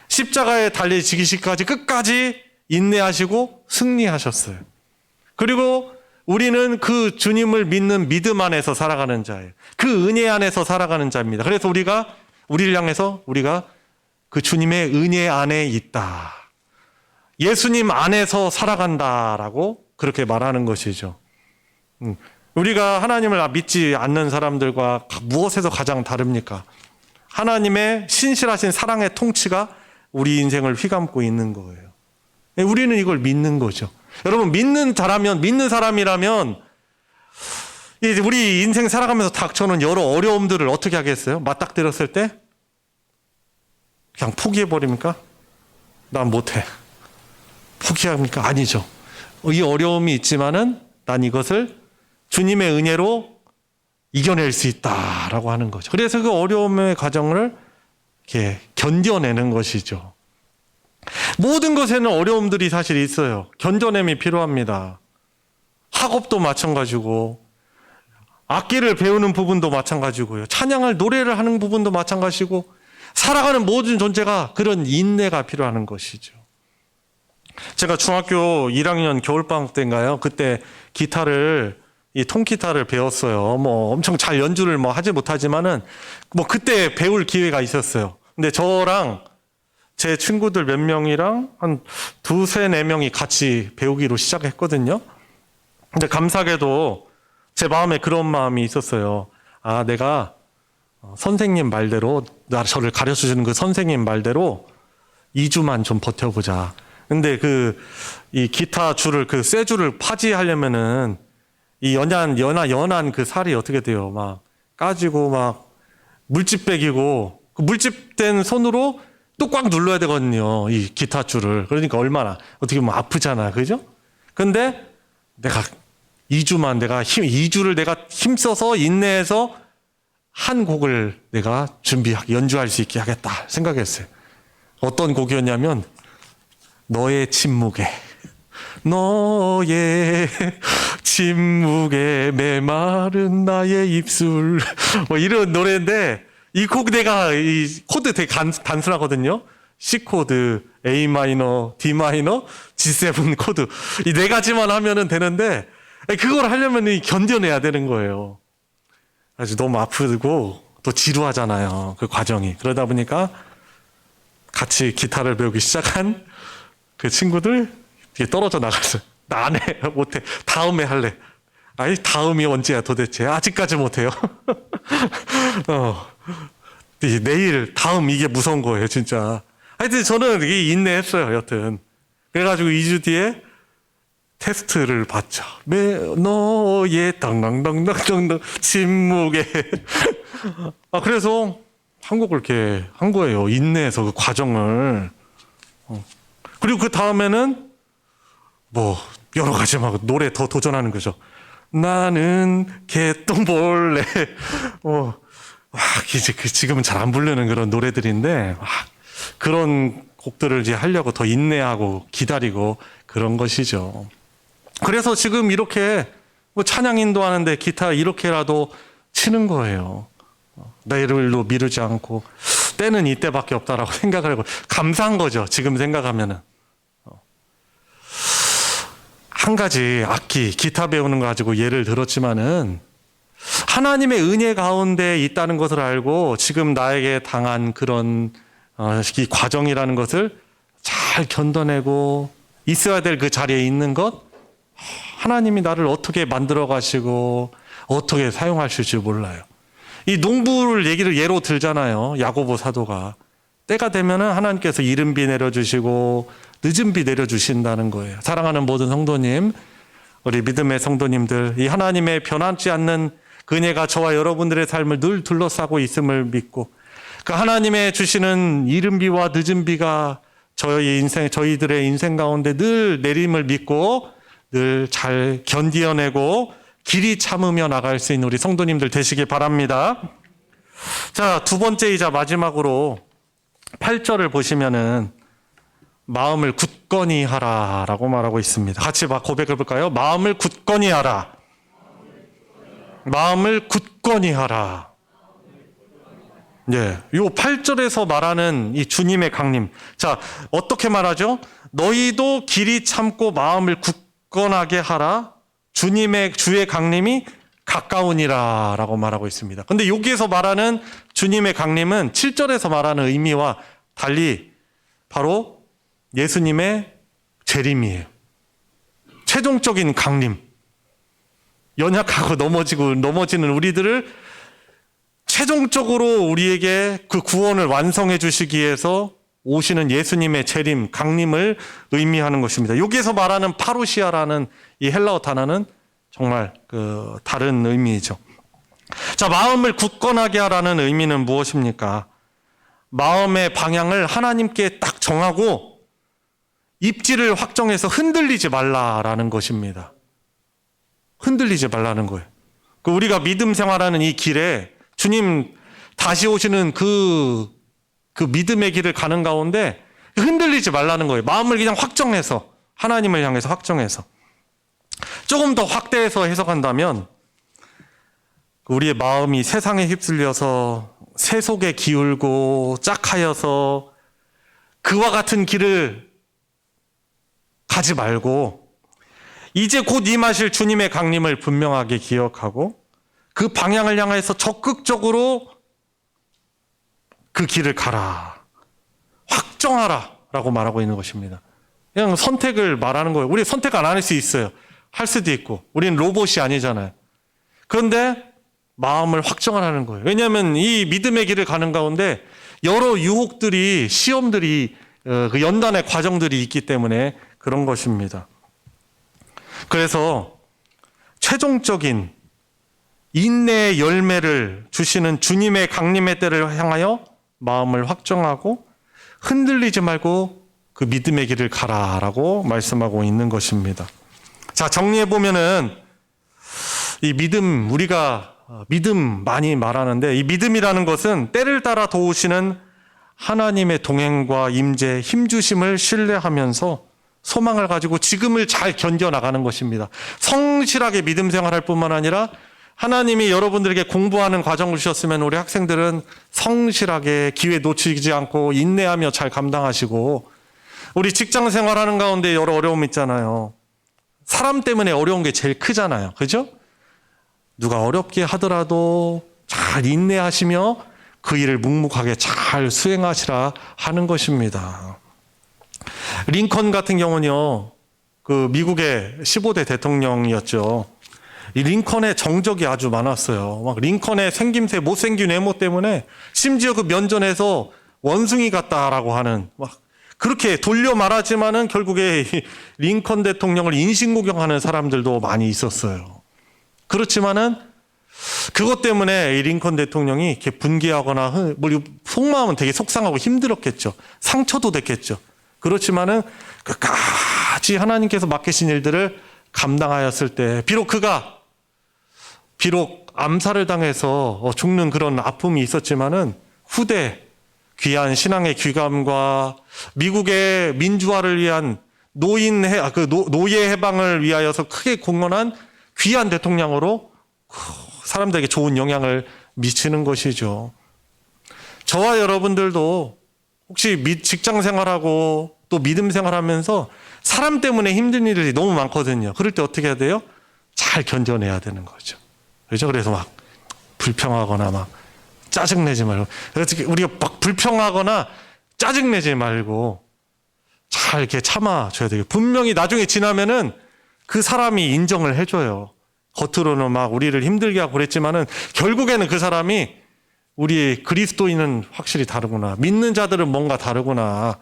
십자가에 달리시기까지 끝까지 인내하시고 승리하셨어요. 그리고 우리는 그 주님을 믿는 믿음 안에서 살아가는 자예요. 그 은혜 안에서 살아가는 자입니다. 그래서 우리를 향해서 우리가 그 주님의 은혜 안에 있다. 예수님 안에서 살아간다라고 그렇게 말하는 것이죠. 우리가 하나님을 믿지 않는 사람들과 무엇에서 가장 다릅니까? 하나님의 신실하신 사랑의 통치가 우리 인생을 휘감고 있는 거예요. 우리는 이걸 믿는 거죠. 여러분, 믿는 사람이라면 우리 인생 살아가면서 닥쳐오는 여러 어려움들을 어떻게 하겠어요? 맞닥뜨렸을 때 그냥 포기해버립니까? 난 못해. 포기합니까? 아니죠. 이 어려움이 있지만은 난 이것을 주님의 은혜로 이겨낼 수 있다라고 하는 거죠. 그래서 그 어려움의 과정을 이렇게 견뎌내는 것이죠. 모든 것에는 어려움들이 사실 있어요. 견뎌냄이 필요합니다. 학업도 마찬가지고, 악기를 배우는 부분도 마찬가지고요. 찬양을, 노래를 하는 부분도 마찬가지고, 살아가는 모든 존재가 그런 인내가 필요한 것이죠. 제가 중학교 1학년 겨울방학 때인가요? 그때 이 통기타를 배웠어요. 엄청 잘 연주를 하지 못하지만은, 그때 배울 기회가 있었어요. 근데 저랑 제 친구들 몇 명이랑 한 두세 네 명이 같이 배우기로 시작했거든요. 근데 감사하게도 제 마음에 그런 마음이 있었어요. 내가 선생님 말대로, 저를 가르쳐 주는 그 선생님 말대로 2주만 좀 버텨보자. 근데 이 기타 줄을, 쇠 줄을 파지하려면은 이 연한 그 살이 어떻게 돼요? 까지고 물집백이고, 그 물집된 손으로 또 꽉 눌러야 되거든요. 이 기타 줄을. 그러니까 얼마나 어떻게 보면 아프잖아. 그죠? 근데 내가 2주를 내가 힘써서 인내해서 한 곡을 내가 연주할 수 있게 하겠다 생각했어요. 어떤 곡이었냐면 너의 침묵에 메마른 나의 입술 이런 노래인데 이 곡 이 코드 되게 단순하거든요. C 코드, A 마이너, D 마이너, G7 코드 이 네 가지만 하면은 되는데 그걸 하려면 견뎌내야 되는 거예요. 아주 너무 아프고 또 지루하잖아요. 그 과정이. 그러다 보니까 같이 기타를 배우기 시작한 그 친구들 떨어져 나갔어요. 나 안 해. 못해. 다음에 할래. 다음이 언제야 도대체. 아직까지 못해요. 내일, 다음 이게 무서운 거예요, 진짜. 하여튼 저는 이게 인내했어요, 여튼. 그래가지고 2주 뒤에 테스트를 봤죠. 너의 당당당당당 침묵에. 그래서 한국을 이렇게 한 거예요. 인내해서 그 과정을. 그리고 그 다음에는 여러 가지 노래 더 도전하는 거죠. 나는 개똥벌레. 지금은 잘 안 부르는 그런 노래들인데, 그런 곡들을 이제 하려고 더 인내하고 기다리고 그런 것이죠. 그래서 지금 이렇게 찬양 인도하는데 기타 이렇게라도 치는 거예요. 내일로 미루지 않고 때는 이때밖에 없다라고 생각을 하고 감사한 거죠. 지금 생각하면은 한 가지 악기, 기타 배우는 거 가지고 예를 들었지만은 하나님의 은혜 가운데 있다는 것을 알고 지금 나에게 당한 그런 이 과정이라는 것을 잘 견뎌내고 있어야 될 그 자리에 있는 것, 하나님이 나를 어떻게 만들어 가시고 어떻게 사용하실지 몰라요. 이 농부를 얘기를 예로 들잖아요. 야고보 사도가. 때가 되면은 하나님께서 이른 비 내려주시고 늦은 비 내려주신다는 거예요. 사랑하는 모든 성도님, 우리 믿음의 성도님들, 이 하나님의 변함지 않는 은혜가 저와 여러분들의 삶을 늘 둘러싸고 있음을 믿고 그 하나님의 주시는 이른 비와 늦은 비가 저희들의 인생 가운데 늘 내림을 믿고 늘 잘 견디어내고 길이 참으며 나갈 수 있는 우리 성도님들 되시길 바랍니다. 자, 두 번째이자 마지막으로 8절을 보시면은 마음을 굳건히 하라라고 말하고 있습니다. 같이 고백해 볼까요? 마음을 굳건히 하라. 마음을 굳건히 하라. 예, 요 8절에서 말하는 이 주님의 강림. 자, 어떻게 말하죠? 너희도 길이 참고 마음을 굳건하게 하라. 주의 강림이 가까우니라라고 말하고 있습니다. 근데 여기에서 말하는 주님의 강림은 7절에서 말하는 의미와 달리 바로 예수님의 재림이에요. 최종적인 강림. 연약하고 넘어지는 우리들을 최종적으로 우리에게 그 구원을 완성해 주시기 위해서 오시는 예수님의 재림, 강림을 의미하는 것입니다. 여기에서 말하는 파루시아라는 이 헬라어 단어는 정말 다른 의미이죠. 자, 마음을 굳건하게 하라는 의미는 무엇입니까? 마음의 방향을 하나님께 딱 정하고 입지를 확정해서 흔들리지 말라라는 것입니다. 흔들리지 말라는 거예요. 우리가 믿음 생활하는 이 길에 주님 다시 오시는 그 믿음의 길을 가는 가운데 흔들리지 말라는 거예요. 마음을 그냥 확정해서, 하나님을 향해서 확정해서. 조금 더 확대해서 해석한다면 우리의 마음이 세상에 휩쓸려서 세속에 기울고 짝하여서 그와 같은 길을 가지 말고 이제 곧 임하실 주님의 강림을 분명하게 기억하고 그 방향을 향해서 적극적으로 그 길을 가라. 확정하라. 라고 말하고 있는 것입니다. 그냥 선택을 말하는 거예요. 우리 선택 안 할 수 있어요. 할 수도 있고. 우리는 로봇이 아니잖아요. 그런데 마음을 확정하라는 거예요. 왜냐하면 이 믿음의 길을 가는 가운데 여러 유혹들이, 시험들이, 그 연단의 과정들이 있기 때문에 그런 것입니다. 그래서 최종적인 인내의 열매를 주시는 주님의 강림의 때를 향하여 마음을 확정하고 흔들리지 말고 그 믿음의 길을 가라라고 말씀하고 있는 것입니다. 자, 정리해 보면은 이 믿음, 우리가 믿음 많이 말하는데 이 믿음이라는 것은 때를 따라 도우시는 하나님의 동행과 임재, 힘주심을 신뢰하면서 소망을 가지고 지금을 잘 견뎌나가는 것입니다. 성실하게 믿음 생활할 뿐만 아니라 하나님이 여러분들에게 공부하는 과정을 주셨으면 우리 학생들은 성실하게 기회 놓치지 않고 인내하며 잘 감당하시고 우리 직장 생활하는 가운데 여러 어려움이 있잖아요. 사람 때문에 어려운 게 제일 크잖아요. 그죠? 누가 어렵게 하더라도 잘 인내하시며 그 일을 묵묵하게 잘 수행하시라 하는 것입니다. 링컨 같은 경우는요, 그 미국의 15대 대통령이었죠. 이 링컨의 정적이 아주 많았어요. 막 링컨의 생김새, 못생긴 외모 때문에 심지어 그 면전에서 원숭이 같다라고 하는, 막 그렇게 돌려 말하지만은 결국에 링컨 대통령을 인신공격하는 사람들도 많이 있었어요. 그렇지만은 그것 때문에 이 링컨 대통령이 이렇게 분개하거나 속마음은 되게 속상하고 힘들었겠죠. 상처도 됐겠죠. 그렇지만은 끝까지 하나님께서 맡기신 일들을 감당하였을 때 비록 암살을 당해서 죽는 그런 아픔이 있었지만은 후대 귀한 신앙의 귀감과 미국의 민주화를 위한 노예 해방을 위하여서 크게 공헌한 귀한 대통령으로 사람들에게 좋은 영향을 미치는 것이죠. 저와 여러분들도 혹시 직장 생활하고 또 믿음 생활하면서 사람 때문에 힘든 일이 너무 많거든요. 그럴 때 어떻게 해야 돼요? 잘 견뎌내야 되는 거죠. 그렇죠? 그래서 막 불평하거나 막 짜증내지 말고, 우리가 막 불평하거나 짜증내지 말고 잘 이렇게 참아줘야 돼요. 분명히 나중에 지나면은 그 사람이 인정을 해줘요. 겉으로는 막 우리를 힘들게 하고 그랬지만은 결국에는 그 사람이 우리 그리스도인은 확실히 다르구나. 믿는 자들은 뭔가 다르구나.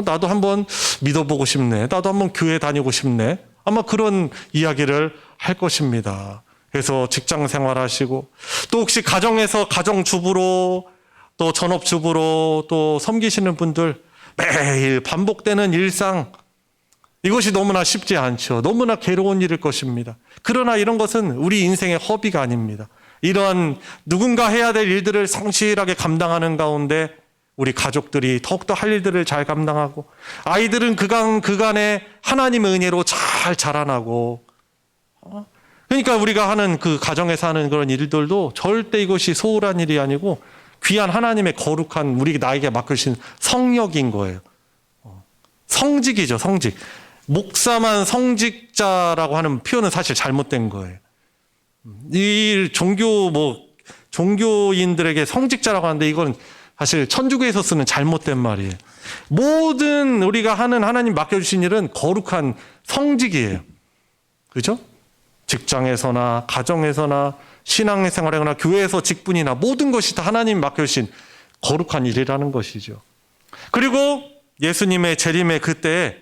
나도 한번 믿어보고 싶네. 나도 한번 교회 다니고 싶네. 아마 그런 이야기를 할 것입니다. 그래서 직장 생활하시고 또 혹시 가정에서 가정주부로 또 전업주부로 또 섬기시는 분들 매일 반복되는 일상 이것이 너무나 쉽지 않죠. 너무나 괴로운 일일 것입니다. 그러나 이런 것은 우리 인생의 허비가 아닙니다. 이러한 누군가 해야 될 일들을 성실하게 감당하는 가운데 우리 가족들이 더욱더 할 일들을 잘 감당하고 아이들은 그간의 하나님의 은혜로 잘 자라나고 그러니까 우리가 하는 그 가정에서 하는 그런 일들도 절대 이것이 소홀한 일이 아니고 귀한 하나님의 거룩한 우리 나에게 맡기신 성역인 거예요. 성직이죠, 성직. 목사만 성직자라고 하는 표현은 사실 잘못된 거예요. 이 종교인들에게 성직자라고 하는데 이건 사실 천주교에서 쓰는 잘못된 말이에요. 모든 우리가 하는 하나님 맡겨주신 일은 거룩한 성직이에요. 그죠? 직장에서나 가정에서나 신앙생활이나 교회에서 직분이나 모든 것이 다 하나님 맡겨주신 거룩한 일이라는 것이죠. 그리고 예수님의 재림의 그때에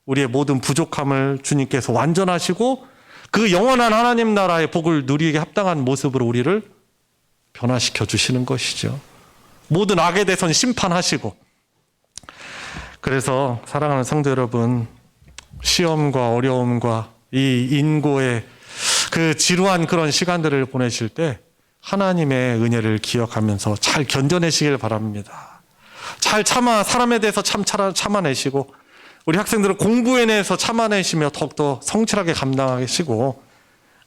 우리의 모든 부족함을 주님께서 완전하시고 그 영원한 하나님 나라의 복을 누리게 합당한 모습으로 우리를 변화시켜 주시는 것이죠. 모든 악에 대해서는 심판하시고. 그래서 사랑하는 성도 여러분, 시험과 어려움과 이 인고의 그 지루한 그런 시간들을 보내실 때 하나님의 은혜를 기억하면서 잘 견뎌내시길 바랍니다. 잘 사람에 대해서 참아내시고 우리 학생들은 공부에 대해서 참아내시며 더욱더 성실하게 감당하시고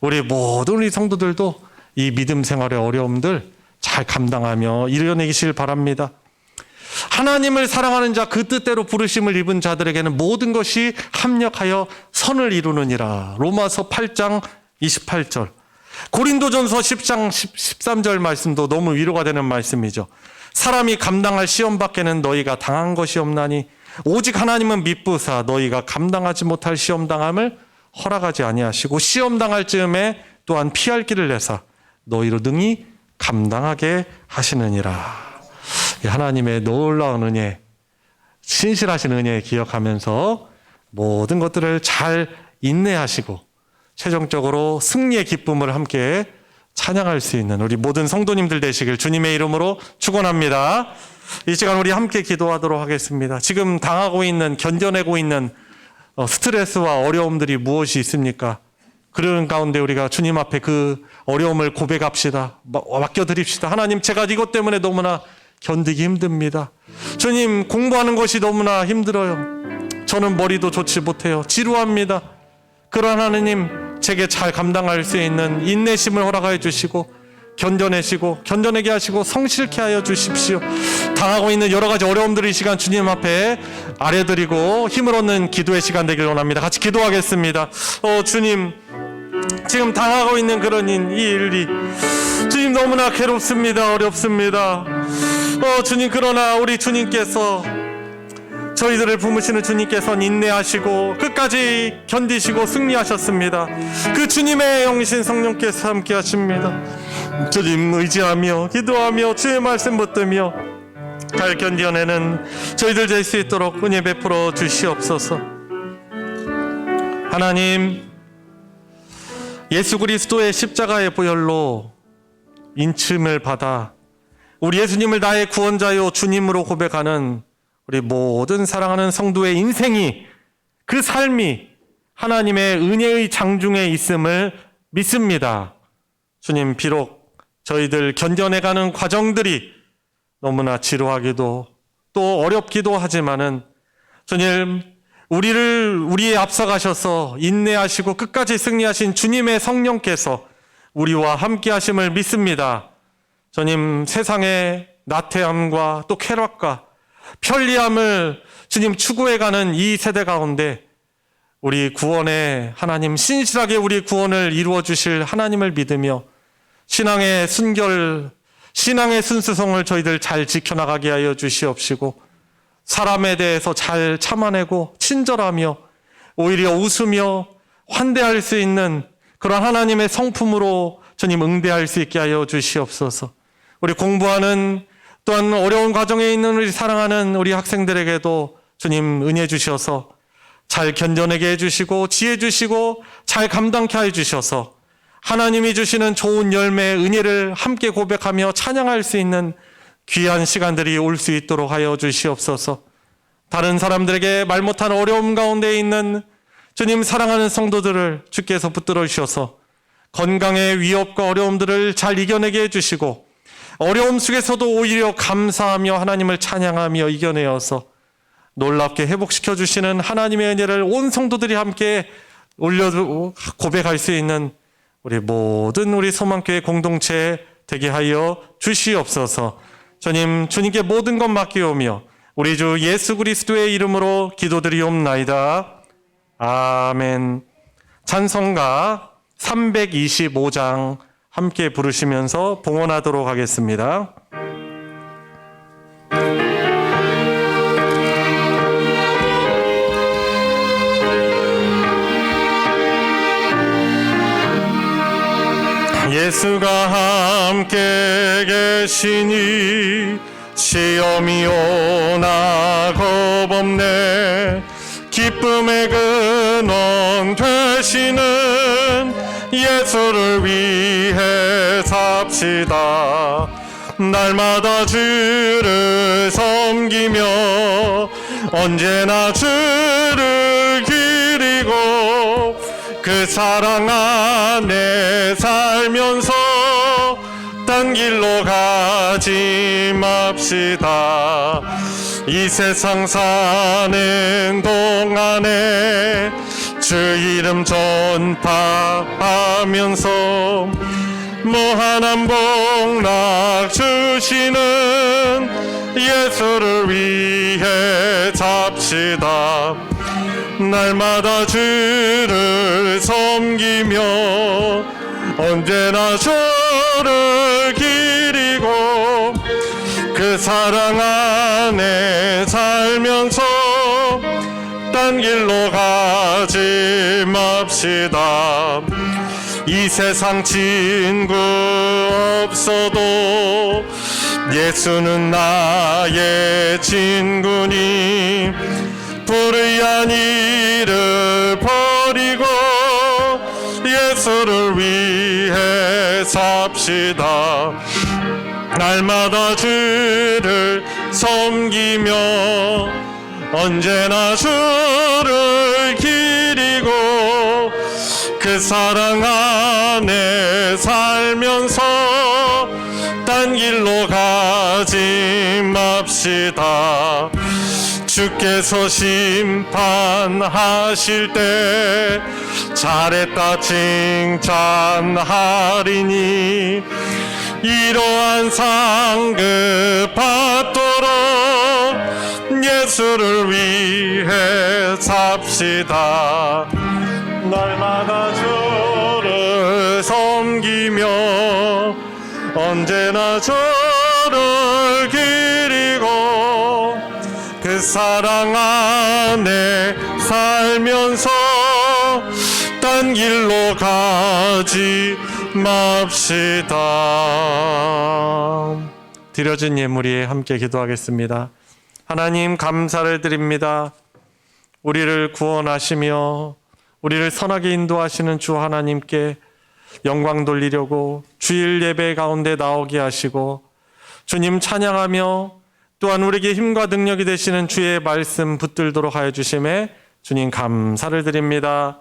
우리 모든 우리 성도들도 이 믿음 생활의 어려움들 잘 감당하며 이겨내시길 바랍니다. 하나님을 사랑하는 자 그 뜻대로 부르심을 입은 자들에게는 모든 것이 합력하여 선을 이루느니라. 로마서 8장 28절. 고린도전서 10장 13절 말씀도 너무 위로가 되는 말씀이죠. 사람이 감당할 시험 밖에는 너희가 당한 것이 없나니 오직 하나님은 미쁘사 너희가 감당하지 못할 시험 당함을 허락하지 아니하시고 시험 당할 즈음에 또한 피할 길을 내사 너희로 능히 감당하게 하시느니라. 하나님의 놀라운 은혜, 신실하신 은혜 기억하면서 모든 것들을 잘 인내하시고 최종적으로 승리의 기쁨을 함께 찬양할 수 있는 우리 모든 성도님들 되시길 주님의 이름으로 축원합니다. 이 시간 우리 함께 기도하도록 하겠습니다. 지금 당하고 있는, 견뎌내고 있는 스트레스와 어려움들이 무엇이 있습니까? 그런 가운데 우리가 주님 앞에 그 어려움을 고백합시다. 맡겨드립시다. 하나님, 제가 이것 때문에 너무나 견디기 힘듭니다. 주님, 공부하는 것이 너무나 힘들어요. 저는 머리도 좋지 못해요. 지루합니다. 그러나 하나님, 제게 잘 감당할 수 있는 인내심을 허락하여 주시고 견뎌내게 하시고 성실케 하여 주십시오. 당하고 있는 여러 가지 어려움들을 이 시간 주님 앞에 아뢰드리고 힘을 얻는 기도의 시간 되길 원합니다. 같이 기도하겠습니다. 주님, 지금 당하고 있는 그런 이 일이 주님 너무나 괴롭습니다. 어렵습니다. 주님, 그러나 우리 주님께서 저희들을 부르시는 주님께서는 인내하시고 끝까지 견디시고 승리하셨습니다. 그 주님의 영신 성령께서 함께 하십니다. 주님 의지하며 기도하며 주의 말씀 붙들며 잘 견뎌내는 저희들 될 수 있도록 은혜 베풀어 주시옵소서. 하나님, 예수 그리스도의 십자가의 보혈로 인침을 받아 우리 예수님을 나의 구원자요 주님으로 고백하는 우리 모든 사랑하는 성도의 인생이, 그 삶이 하나님의 은혜의 장중에 있음을 믿습니다. 주님, 비록 저희들 견뎌내가는 과정들이 너무나 지루하기도 또 어렵기도 하지만은 주님, 우리에 앞서가셔서 인내하시고 끝까지 승리하신 주님의 성령께서 우리와 함께 하심을 믿습니다. 주님, 세상의 나태함과 또 쾌락과 편리함을 주님 추구해가는 이 세대 가운데 우리 구원의 하나님, 신실하게 우리 구원을 이루어 주실 하나님을 믿으며 신앙의 순결, 신앙의 순수성을 저희들 잘 지켜나가게 하여 주시옵시고, 사람에 대해서 잘 참아내고 친절하며 오히려 웃으며 환대할 수 있는 그런 하나님의 성품으로 주님 응대할 수 있게 하여 주시옵소서. 우리 공부하는, 또한 어려운 과정에 있는 우리 사랑하는 우리 학생들에게도 주님 은혜 주셔서 잘 견뎌내게 해주시고 지혜 주시고 잘 감당케 해주셔서 하나님이 주시는 좋은 열매의 은혜를 함께 고백하며 찬양할 수 있는 귀한 시간들이 올 수 있도록 하여 주시옵소서. 다른 사람들에게 말 못한 어려움 가운데 있는 주님 사랑하는 성도들을 주께서 붙들어 주셔서 건강의 위협과 어려움들을 잘 이겨내게 해주시고, 어려움 속에서도 오히려 감사하며 하나님을 찬양하며 이겨내어서 놀랍게 회복시켜 주시는 하나님의 은혜를 온 성도들이 함께 올려 고백할 수 있는 우리 모든 우리 소망교회 공동체 되게 하여 주시옵소서. 주님께 모든 것 맡기오며 우리 주 예수 그리스도의 이름으로 기도드리옵나이다. 아멘. 찬송가 325장 함께 부르시면서 봉헌하도록 하겠습니다. 예수가 함께 계시니 시험이 오나 겁없네. 기쁨의 근원 되시는 예수를 위해 삽시다. 날마다 주를 섬기며 언제나 주를 기리고 그 사랑 안에 살면서 딴 길로 가지 맙시다. 이 세상 사는 동안에 주 이름 전파하면서 무한한 복락 주시는 예수를 위해 잡시다. 날마다 주를 섬기며 언제나 주를 기리고 그 사랑 안에 살면서 딴 길로 가지 맙시다. 이 세상 친구 없어도 예수는 나의 친구니 불의한 일을 버리고 예수를 위해 삽시다. 날마다 주를 섬기며 언제나 주를 기리고 그 사랑 안에 살면서 딴 길로 가지 맙시다. 주께서 심판하실 때 잘했다 칭찬하리니 이러한 상급 받도록 예수를 위해 삽시다. 날마다 주를 섬기며 언제나 주를 기리고 그 사랑 안에 살면서 딴 길로 가지 맙시다. 드려진 예물 위에 함께 기도하겠습니다. 하나님 감사를 드립니다. 우리를 구원하시며 우리를 선하게 인도하시는 주 하나님께 영광 돌리려고 주일 예배 가운데 나오게 하시고 주님 찬양하며 또한 우리에게 힘과 능력이 되시는 주의 말씀 붙들도록 하여 주심에 주님 감사를 드립니다.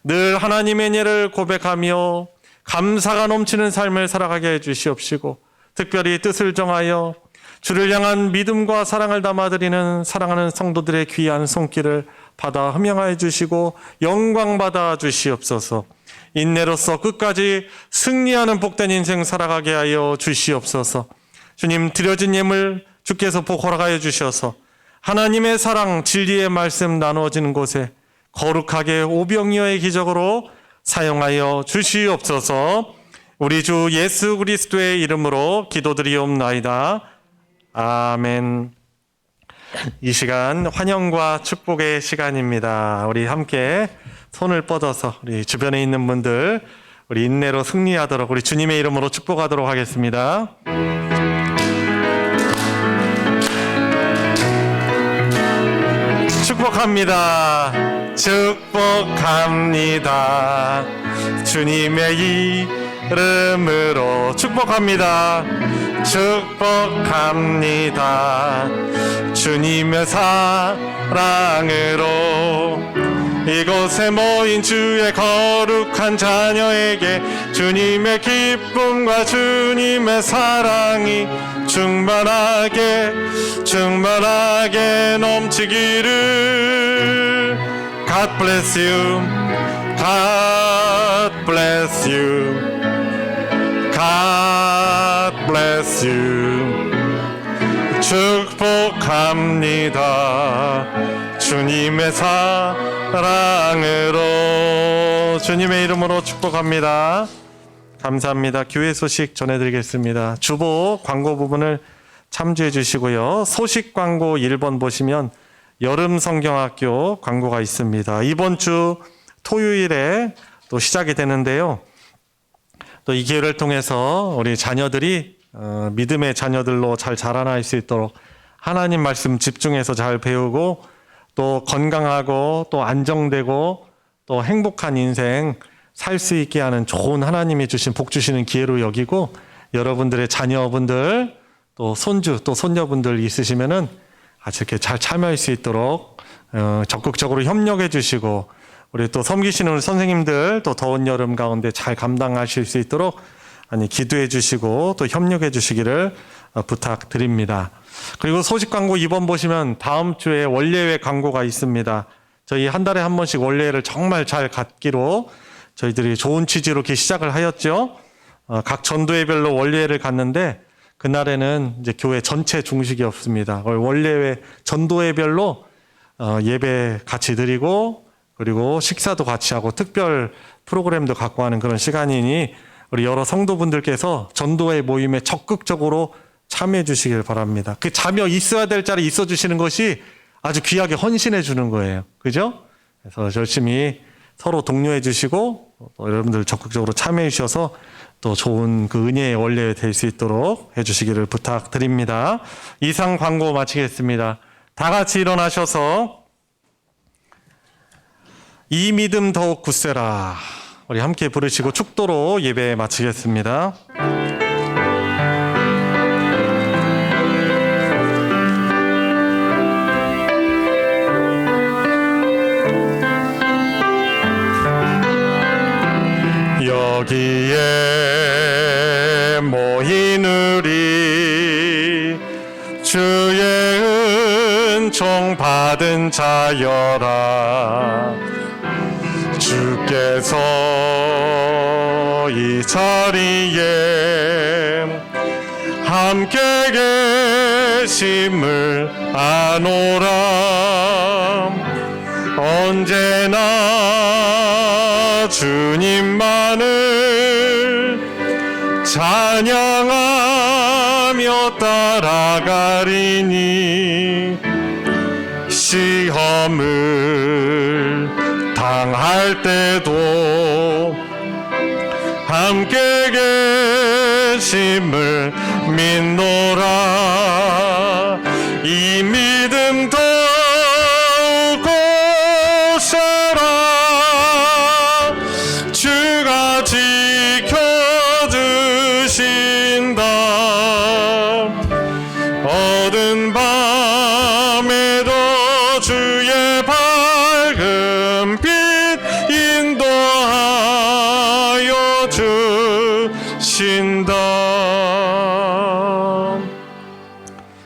늘 하나님의 은혜를 고백하며 감사가 넘치는 삶을 살아가게 해 주시옵시고 특별히 뜻을 정하여 주를 향한 믿음과 사랑을 담아드리는 사랑하는 성도들의 귀한 손길을 받아 흠양하여 주시고 영광 받아 주시옵소서. 인내로서 끝까지 승리하는 복된 인생 살아가게 하여 주시옵소서. 주님 드려진 예물 주께서 복 허락하여 주셔서 하나님의 사랑, 진리의 말씀 나누어지는 곳에 거룩하게 오병이어의 기적으로 사용하여 주시옵소서. 우리 주 예수 그리스도의 이름으로 기도드리옵나이다. 아멘. 이 시간 환영과 축복의 시간입니다. 우리 함께 손을 뻗어서 우리 주변에 있는 분들 우리 인내로 승리하도록 우리 주님의 이름으로 축복하도록 하겠습니다. 축복합니다. 축복합니다. 주님의 이름으로 축복합니다. 축복합니다. 주님의 사랑으로 이곳에 모인 주의 거룩한 자녀에게 주님의 기쁨과 주님의 사랑이 충만하게 넘치기를. God bless you. God bless you. God bless you. 축복합니다. 주님의 사랑으로 주님의 이름으로 축복합니다. 감사합니다. 교회 소식 전해드리겠습니다. 주보 광고 부분을 참조해 주시고요. 소식 광고 1번 보시면 여름 성경학교 광고가 있습니다. 이번 주 토요일에 또 시작이 되는데요. 또 이 기회를 통해서 우리 자녀들이 믿음의 자녀들로 잘 자라날 수 있도록 하나님 말씀 집중해서 잘 배우고 또 건강하고 또 안정되고 또 행복한 인생 살 수 있게 하는 좋은 하나님이 주신 복 주시는 기회로 여기고, 여러분들의 자녀분들 또 손주 또 손녀분들 있으시면은 아주 이렇게 잘 참여할 수 있도록 적극적으로 협력해 주시고, 우리 또 섬기시는 선생님들 또 더운 여름 가운데 잘 감당하실 수 있도록 기도해 주시고 또 협력해 주시기를 부탁드립니다. 그리고 소식 광고 2번 보시면 다음 주에 원례회 광고가 있습니다. 저희 한 달에 한 번씩 원례회를 정말 잘 갖기로 저희들이 좋은 취지로 이렇게 시작을 하였죠. 각 전도회별로 원례회를 갔는데 그날에는 이제 교회 전체 중식이 없습니다. 원례회 전도회별로 예배 같이 드리고 그리고 식사도 같이 하고 특별 프로그램도 갖고 하는 그런 시간이니 우리 여러 성도분들께서 전도회 모임에 적극적으로 참여해 주시길 바랍니다. 그 자며 있어야 될 자리에 있어 주시는 것이 아주 귀하게 헌신해 주는 거예요. 그죠? 그래서 열심히 서로 독려해 주시고 여러분들 적극적으로 참여해 주셔서 또 좋은 그 은혜의 원례 될 수 있도록 해 주시기를 부탁드립니다. 이상 광고 마치겠습니다. 다 같이 일어나셔서 이 믿음 더욱 굳세라 우리 함께 부르시고 축도로 예배 마치겠습니다. 여기에 모인 우리 주의 은총 받은 자여라. 주께서 이 자리에 함께 계심을 아노라. 언제나 주님만을 찬양하며 따라가리니 시험을 당할 때도 함께 계심을 믿노라. 이 믿음 더욱 굳세라. 주가 지켜주신다. 어두운 밤에도 주의 밝은 빛 인도하여 주신다.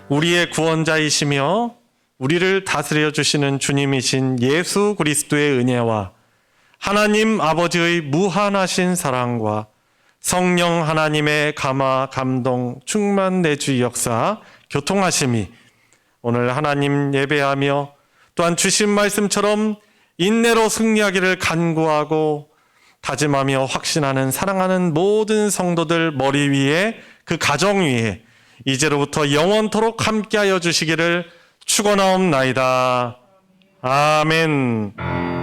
우리의 구원자이시며 우리를 다스려 주시는 주님이신 예수 그리스도의 은혜와 하나님 아버지의 무한하신 사랑과 성령 하나님의 감화 감동 충만 내주 역사 교통하심이 오늘 하나님 예배하며 또한 주신 말씀처럼 인내로 승리하기를 간구하고 다짐하며 확신하는 사랑하는 모든 성도들 머리 위에 그 가정 위에 이제로부터 영원토록 함께하여 주시기를 축원하옵나이다. 아멘.